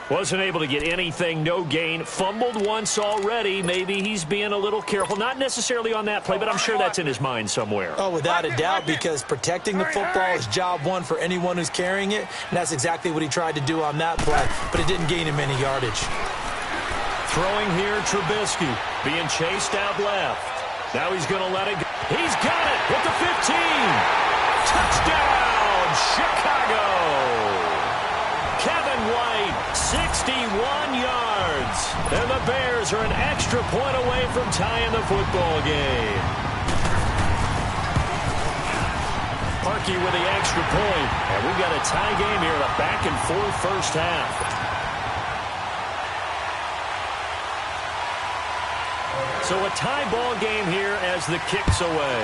Wasn't able to get anything. No gain. Fumbled once already. Maybe he's being a little careful. Not necessarily on that play, but I'm sure that's in his mind somewhere. Oh, without a doubt, because protecting the football is job one for anyone who's carrying it. And that's exactly what he tried to do on that play, but it didn't gain him any yardage. Throwing here, Trubisky. Being chased out left. Now he's going to let it go. He's got it at the 15. Touchdown, Chicago. Kevin White, 61 yards. And the Bears are an extra point away from tying the football game. Parkey with the extra point. And we've got a tie game here, a back-and-forth first half. So a tie ball game here as the kick's away.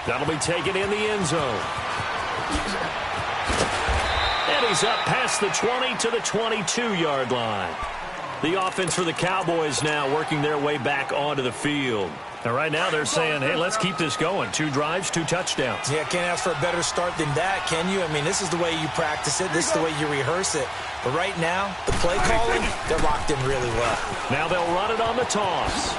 That'll be taken in the end zone. And he's up past the 20 to the 22-yard line. The offense for the Cowboys now working their way back onto the field. And right now they're saying, hey, let's keep this going. 2 drives, 2 touchdowns. Yeah, can't ask for a better start than that, can you? I mean, this is the way you practice it. This is the way you rehearse it. But right now, the play calling, they're locked in really well. Now they'll run it on the toss.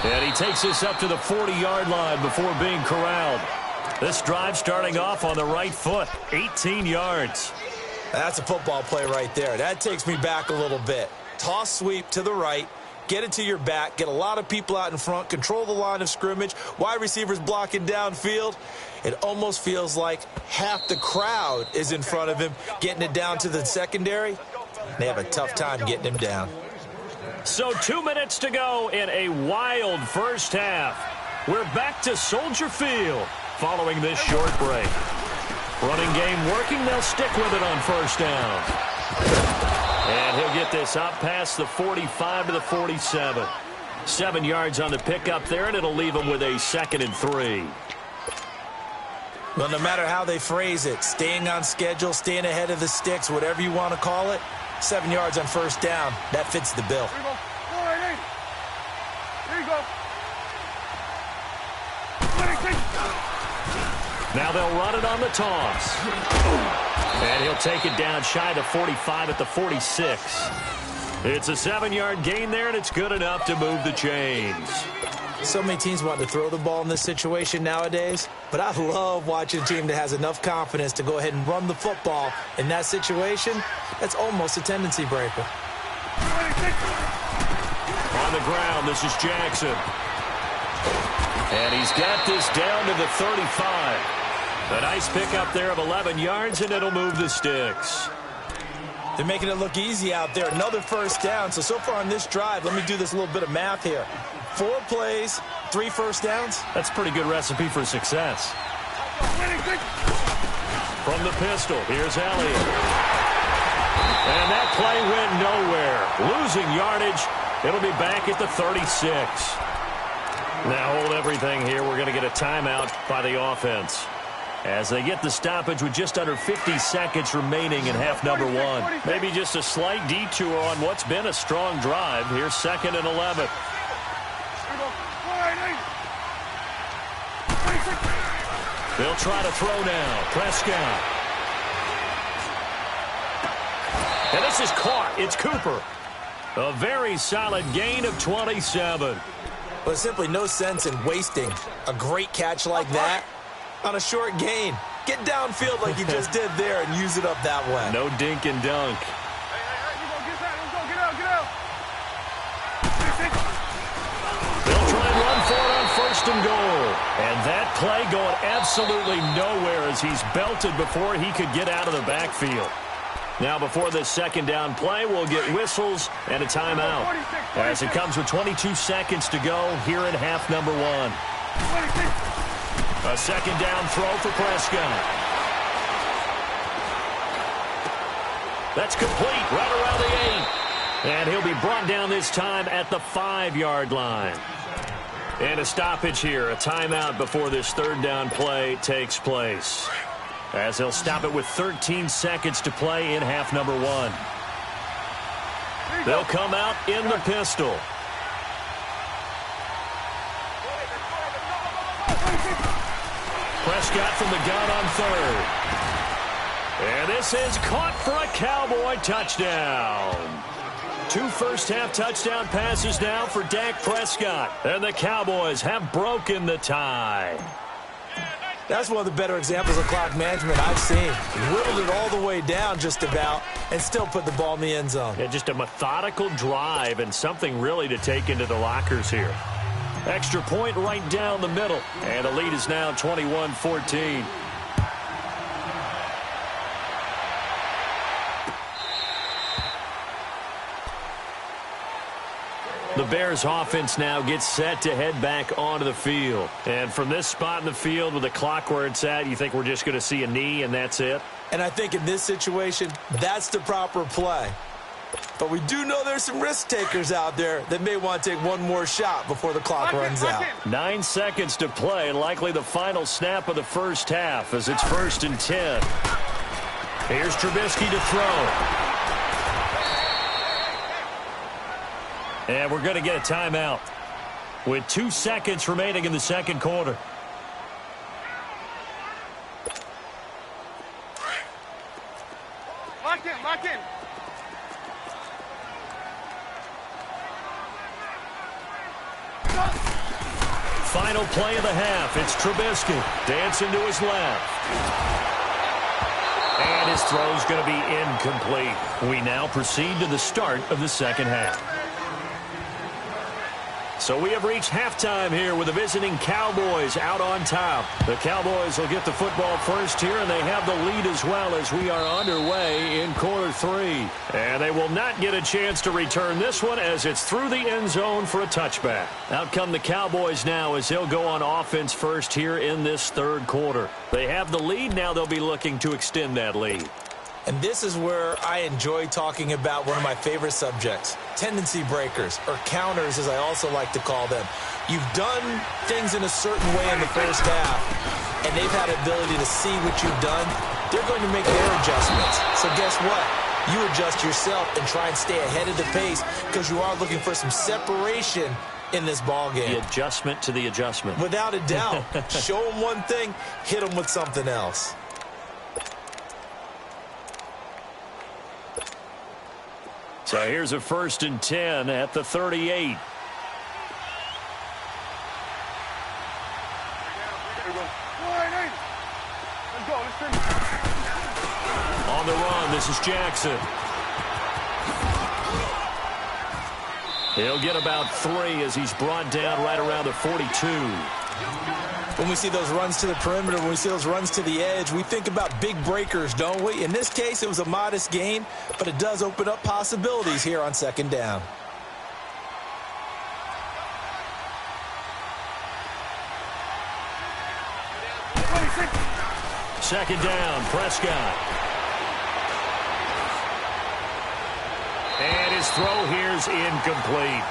And he takes this up to the 40-yard line before being corralled. This drive starting off on the right foot, 18 yards. That's a football play right there. That takes me back a little bit. Toss sweep to the right. Get it to your back, get a lot of people out in front, control the line of scrimmage, wide receivers blocking downfield. It almost feels like half the crowd is in front of him, getting it down to the secondary. They have a tough time getting him down. So 2 minutes to go in a wild first half. We're back to Soldier Field following this short break. Running game working, they'll stick with it on first down. And he'll get this up past the 45 to the 47. 7 yards on the pickup there, and it'll leave him with a 2nd and 3. Well, no matter how they phrase it, staying on schedule, staying ahead of the sticks, whatever you want to call it, 7 yards on first down, that fits the bill. Here you go. Go right in. Here you go. Now they'll run it on the toss. And he'll take it down shy of the 45 at the 46. It's a 7-yard gain there, and it's good enough to move the chains. So many teams want to throw the ball in this situation nowadays, but I love watching a team that has enough confidence to go ahead and run the football. In that situation, that's almost a tendency breaker. On the ground, this is Jackson. And he's got this down to the 35. A nice pickup there of 11 yards, and it'll move the sticks. They're making it look easy out there. Another first down. So far on this drive, let me do this little bit of math here. 4 plays, 3 first downs. That's a pretty good recipe for success. From the pistol, here's Elliott. And that play went nowhere. Losing yardage. It'll be back at the 36. Now hold everything here. We're going to get a timeout by the offense, as they get the stoppage with just under 50 seconds remaining in half number 1. Maybe just a slight detour on what's been a strong drive. Here's 2nd and 11. They'll try to throw now. Prescott. And this is caught. It's Cooper. A very solid gain of 27. But simply no sense in wasting a great catch like that on a short gain. Get downfield like you just did there and use it up that way. No dink and dunk. They'll try and run for it on 1st and goal. And that play going absolutely nowhere as he's belted before he could get out of the backfield. Now before this 2nd down play, we'll get whistles and a timeout, as it comes with 22 seconds to go here in half number 1. A 2nd down throw for Prescott. That's complete right around the 8. And he'll be brought down this time at the 5-yard line. And a stoppage here, a timeout before this 3rd down play takes place, as they'll stop it with 13 seconds to play in half number 1. They'll come out in the pistol. Prescott from the gun on 3rd. And this is caught for a Cowboy touchdown. 2 first-half touchdown passes now for Dak Prescott. And the Cowboys have broken the tie. That's one of the better examples of clock management I've seen. Whittled it all the way down just about and still put the ball in the end zone. Yeah, just a methodical drive and something really to take into the lockers here. Extra point right down the middle. And the lead is now 21-14. The Bears offense now gets set to head back onto the field. And from this spot in the field with the clock where it's at, you think we're just going to see a knee and that's it? And I think in this situation, that's the proper play. But we do know there's some risk takers out there that may want to take one more shot before the clock runs out. 9 seconds to play, likely the final snap of the first half as it's 1st and 10. Here's Trubisky to throw. And we're going to get a timeout with 2 seconds remaining in the second quarter. Lock in, lock in. Final play of the half. It's Trubisky dancing to his left. And his throw's going to be incomplete. We now proceed to the start of the second half. So we have reached halftime here with the visiting Cowboys out on top. The Cowboys will get the football first here, and they have the lead as well as we are underway in quarter 3. And they will not get a chance to return this one as it's through the end zone for a touchback. Out come the Cowboys now as they'll go on offense first here in this third quarter. They have the lead. Now they'll be looking to extend that lead. And this is where I enjoy talking about one of my favorite subjects, tendency breakers, or counters as I also like to call them. You've done things in a certain way in the first half, and they've had the ability to see what you've done. They're going to make their adjustments. So guess what? You adjust yourself and try and stay ahead of the pace because you are looking for some separation in this ball game. The adjustment to the adjustment. Without a doubt. Show them one thing, hit them with something else. So here's a 1st and 10 at the 38. On the run, this is Jackson. He'll get about 3 as he's brought down right around the 42. When we see those runs to the perimeter, when we see those runs to the edge, we think about big breakers, don't we? In this case, it was a modest gain, but it does open up possibilities here on second down. Second down, Prescott. And his throw here's incomplete.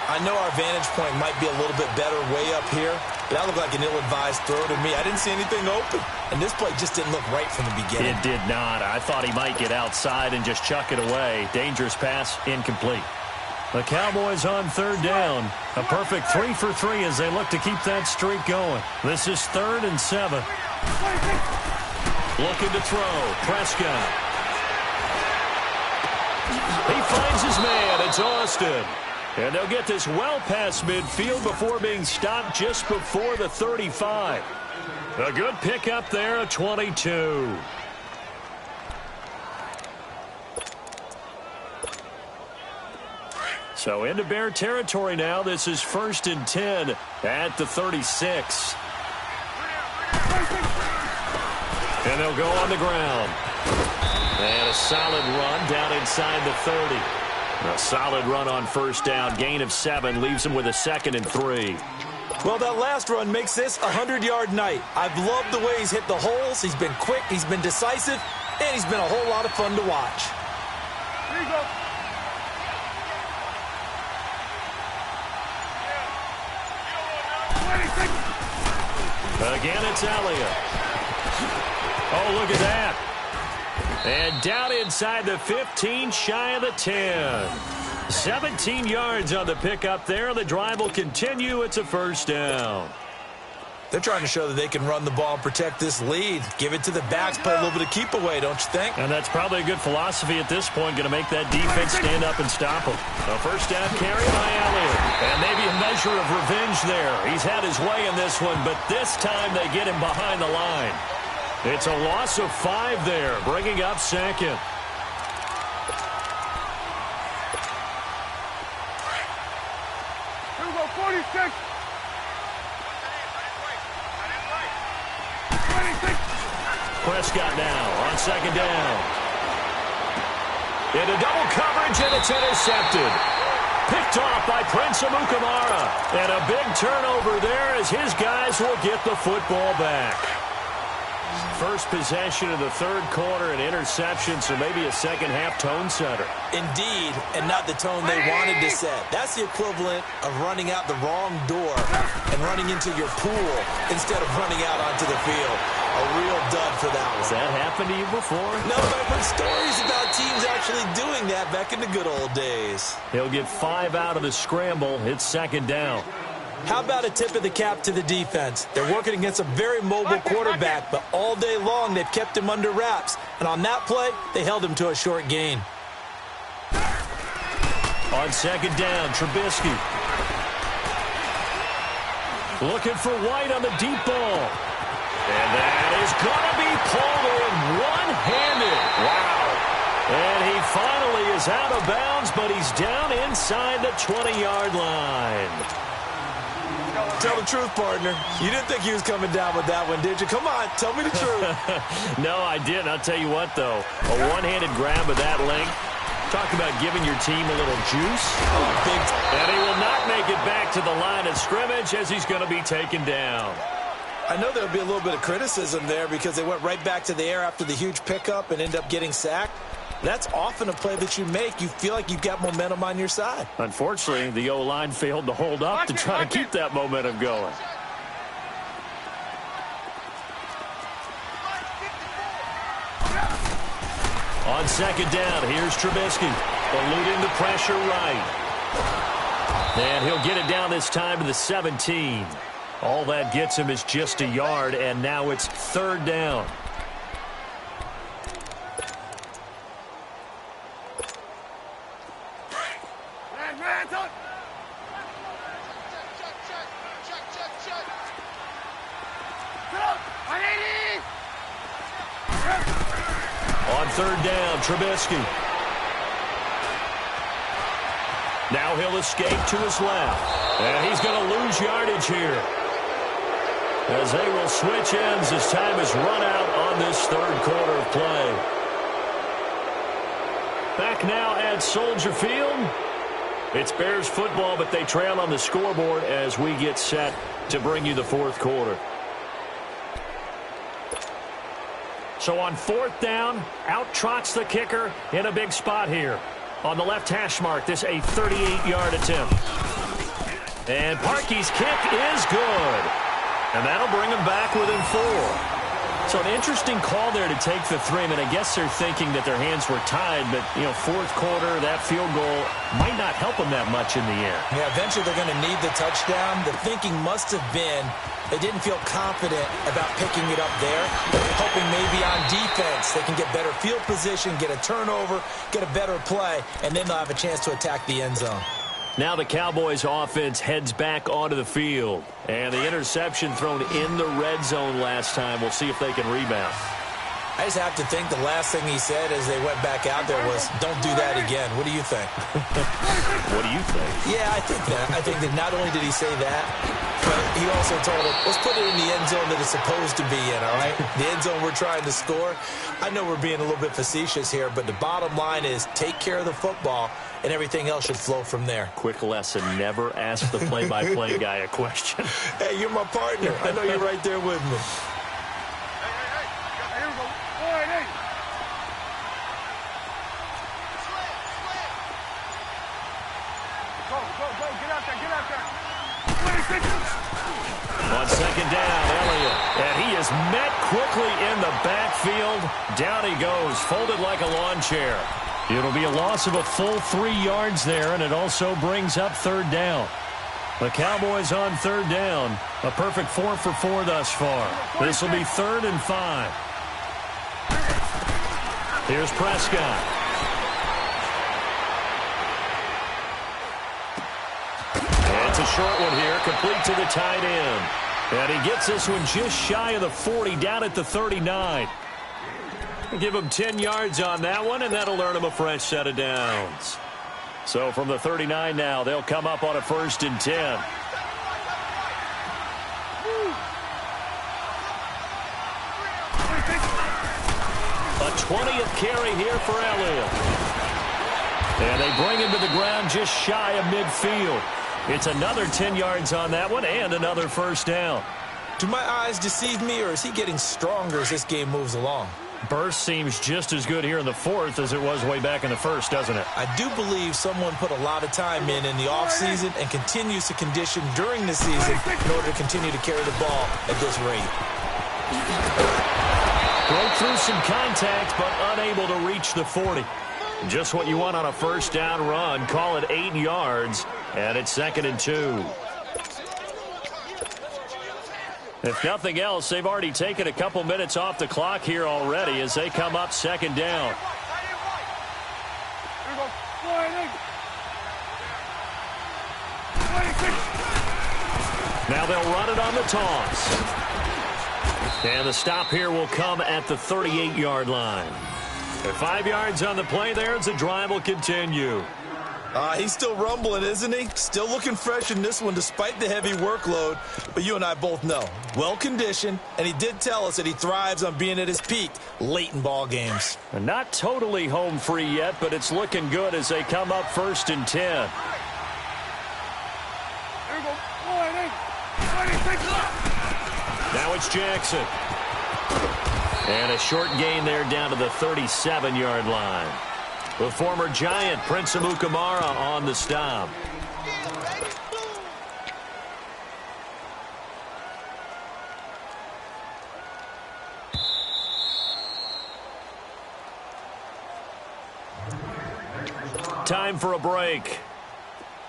I know our vantage point might be a little bit better way up here, but that looked like an ill-advised throw to me. I didn't see anything open, and this play just didn't look right from the beginning. It did not. I thought he might get outside and just chuck it away. Dangerous pass, incomplete. The Cowboys on third down. A perfect 3 for 3 as they look to keep that streak going. This is 3rd and 7. Looking to throw. Prescott. He finds his man. It's Austin. And they'll get this well past midfield before being stopped just before the 35. A good pickup there, a 22. So into Bear territory now. This is 1st and 10 at the 36. And they'll go on the ground. And a solid run down inside the 30. A solid run on first down. Gain of 7 leaves him with a 2nd and 3. Well, that last run makes this a 100-yard night. I've loved the way he's hit the holes. He's been quick. He's been decisive. And he's been a whole lot of fun to watch. Here you go. Again, it's Elliott. Oh, look at that. And down inside the 15, shy of the 10. 17 yards on the pickup there. The drive will continue. It's a first down. They're trying to show that they can run the ball and protect this lead. Give it to the backs, play a little bit of keep away, don't you think? And that's probably a good philosophy at this point, going to make that defense stand up and stop them. A first down carry by Elliott. And maybe a measure of revenge there. He's had his way in this one, but this time they get him behind the line. It's a loss of 5 there, bringing up 2nd. Here we go, 46. Prescott now on 2nd down. Into double coverage, and it's intercepted. Picked off by Prince Amukamara. And a big turnover there as his guys will get the football back. first possession of the third quarter, an interception, so maybe a second-half tone setter. Indeed, and not the tone they wanted to set. That's the equivalent of running out the wrong door and running into your pool instead of running out onto the field. A real dud for that one. Has that happened to you before? No, but I've heard stories about teams actually doing that back in the good old days. He'll get 5 out of the scramble. It's second down. How about a tip of the cap to the defense? They're working against a very mobile quarterback, but all day long they've kept him under wraps. And on that play, they held him to a short gain. On second down, Trubisky. Looking for White on the deep ball. And that is going to be pulled in one-handed. Wow. And he finally is out of bounds, but he's down inside the 20-yard line. Tell the truth, partner. You didn't think he was coming down with that one, did you? Come on, tell me the truth. No, I didn't. I'll tell you what, though. A one-handed grab of that length. Talk about giving your team a little juice. Oh, big. And he will not make it back to the line of scrimmage as he's going to be taken down. I know there'll be a little bit of criticism there because they went right back to the air after the huge pickup and end up getting sacked. That's often a play that you make. You feel like you've got momentum on your side. Unfortunately, the O-line failed to hold up to try to keep that momentum going. On second down, here's Trubisky, eluding the pressure right. And he'll get it down this time to the 17. All that gets him is just a yard, and now it's third down. On third down, Trubisky. Now he'll escape to his left. And he's going to lose yardage here, as they will switch ends as time is run out on this third quarter of play. Back now at Soldier Field. It's Bears football, but they trail on the scoreboard as we get set to bring you the fourth quarter. So on fourth down, out trots the kicker in a big spot here. On the left hash mark, this a 38-yard attempt. And Parkey's kick is good. And that'll bring him back within 4. So an interesting call there to take the 3. I mean, I guess they're thinking that their hands were tied, but, you know, fourth quarter, that field goal might not help them that much in the end. Yeah, eventually they're going to need the touchdown. The thinking must have been they didn't feel confident about picking it up there, hoping maybe on defense they can get better field position, get a turnover, get a better play, and then they'll have a chance to attack the end zone. Now the Cowboys offense heads back onto the field. And the interception thrown in the red zone last time. We'll see if they can rebound. I just have to think the last thing he said as they went back out there was, don't do that again. What do you think? What do you think? Yeah, I think that. I think that not only did he say that, but he also told him, let's put it in the end zone that it's supposed to be in, all right? The end zone we're trying to score. I know we're being a little bit facetious here, but the bottom line is take care of the football, and everything else should flow from there. Quick lesson, never ask the play-by-play guy a question. Hey, you're my partner. I know you're right there with me. On second down, Elliott. And he is met quickly in the backfield. Down he goes, folded like a lawn chair. It'll be a loss of a full 3 yards there, and it also brings up third down. The Cowboys on third down. A perfect 4 for 4 thus far. This will be 3rd and 5. Here's Prescott. And it's a short one here, complete to the tight end. And he gets this one just shy of the 40, down at the 39. Give him 10 yards on that one, and that'll earn him a fresh set of downs. So from the 39 now, they'll come up on a 1st and 10. A 20th carry here for Elliott. And they bring him to the ground just shy of midfield. It's another 10 yards on that one and another 1st down. Do my eyes deceive me, or is he getting stronger as this game moves along? Burst seems just as good here in the fourth as it was way back in the first, doesn't it? I do believe someone put a lot of time in the offseason and continues to condition during the season in order to continue to carry the ball at this rate. Broke through some contact, but unable to reach the 40. Just what you want on a first down run. Call it 8 yards, and it's 2nd and 2. If nothing else, they've already taken a couple minutes off the clock here already as they come up 2nd down. Now they'll run it on the toss. And the stop here will come at the 38-yard line. At 5 yards on the play there as the drive will continue. He's still rumbling, isn't he? Still looking fresh in this one despite the heavy workload. But you and I both know, well-conditioned, and he did tell us that he thrives on being at his peak late in ball games. And not totally home free yet, but it's looking good as they come up 1st and 10. Now it's Jackson. And a short gain there down to the 37-yard line. The former Giant, Prince Amukamara, on the stop. Time for a break.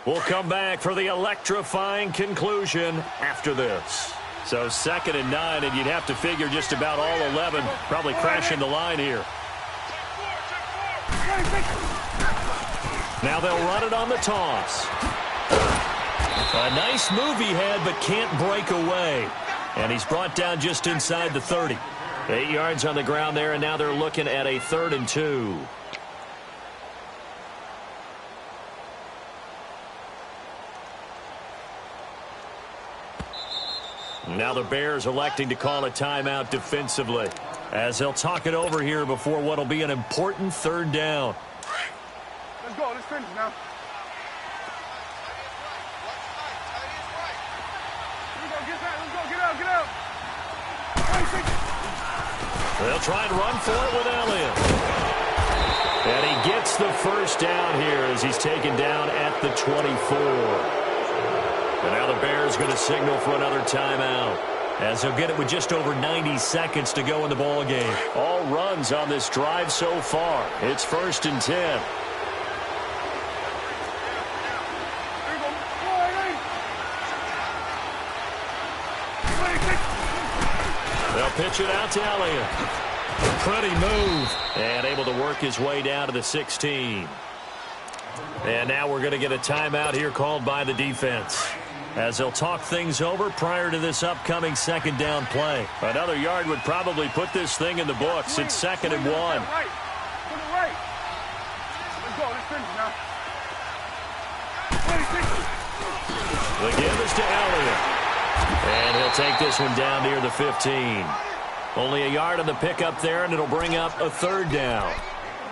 We'll come back for the electrifying conclusion after this. So 2nd and 9, and you'd have to figure just about all 11 probably crashing the line here. Now they'll run it on the toss. A nice move he had, but can't break away. And he's brought down just inside the 30. 8 yards on the ground there, and now they're looking at a 3rd and 2. Now the Bears electing to call a timeout defensively as they'll talk it over here before what will be an important 3rd down. Let's go. Let's finish now. Let's go. Get out. Get out. They'll try and run for it with Elliott. And he gets the first down here as he's taken down at the 24. And now the Bears going to signal for another timeout as they'll get it with just over 90 seconds to go in the ball game. All runs on this drive so far. It's 1st and 10. They'll pitch it out to Elliott. Pretty move. And able to work his way down to the 16. And now we're going to get a timeout here called by the defense as they'll talk things over prior to this upcoming 2nd down play. Another yard would probably put this thing in the books. It's 2nd and 1. Let's go. Let's finish now. The give is to Elliott. And he'll take this one down near the 15. Only a yard on the pickup there, and it'll bring up a 3rd down.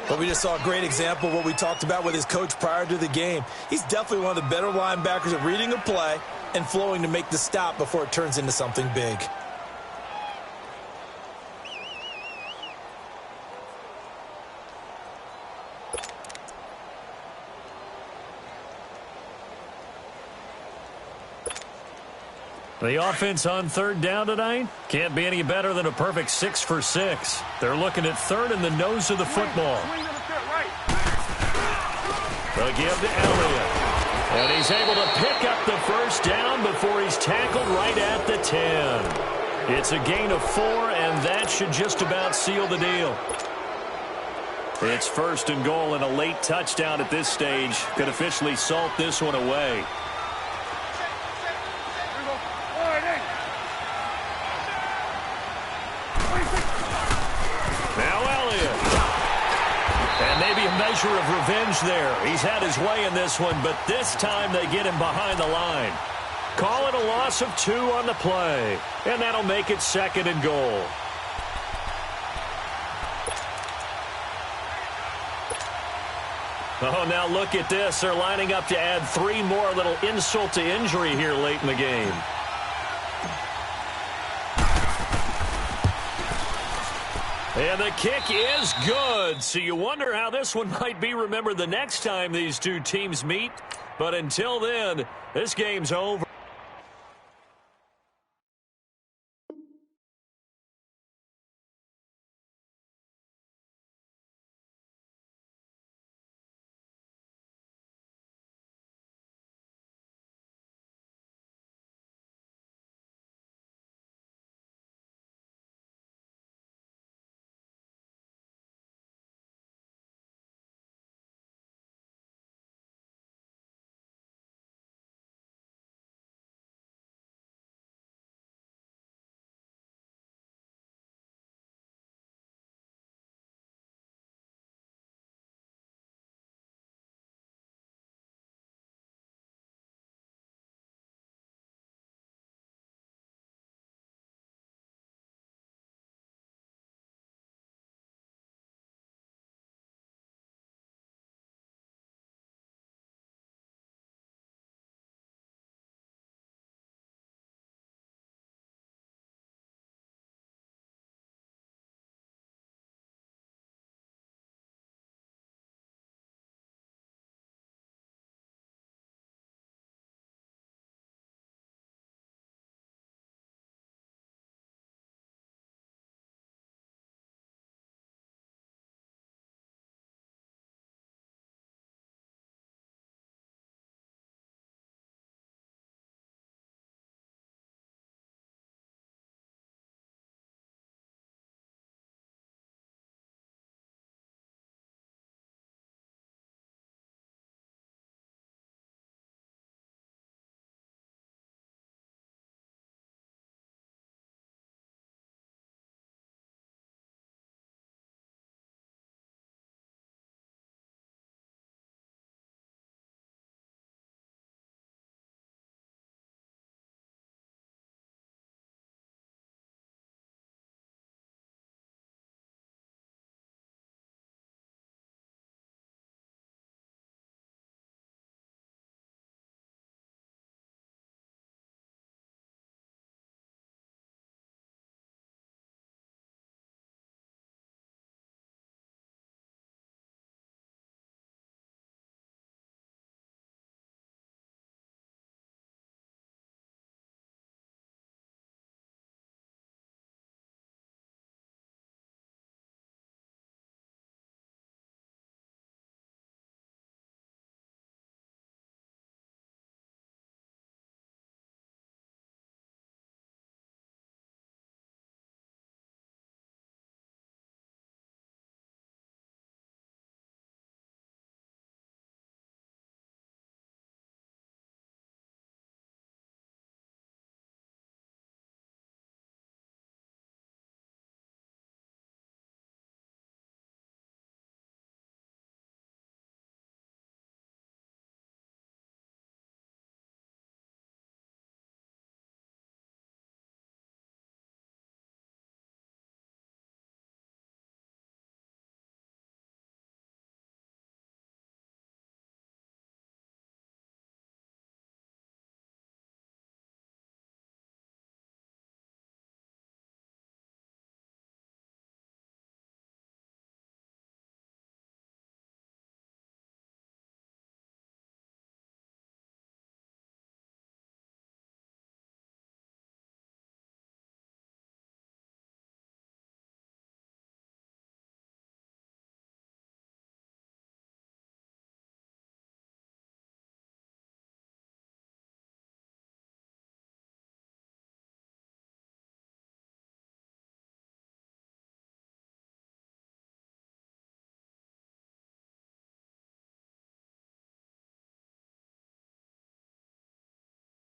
But we just saw a great example of what we talked about with his coach prior to the game. He's definitely one of the better linebackers at reading a play and flowing to make the stop before it turns into something big. The offense on 3rd down tonight can't be any better than a perfect 6 for 6. They're looking at 3rd in the nose of the football. They'll give to Elliott. And he's able to pick up the first down before he's tackled right at the 10. It's a gain of 4, and that should just about seal the deal. It's 1st and goal, and a late touchdown at this stage could officially salt this one away. Measure of revenge there. He's had his way in this one, but this time they get him behind the line. Call it a loss of 2 on the play, and that'll make it 2nd and goal. Oh, now look at this. They're lining up to add 3 more, little insult to injury here late in the game. And the kick is good. So you wonder how this one might be remembered the next time these two teams meet. But until then, this game's over.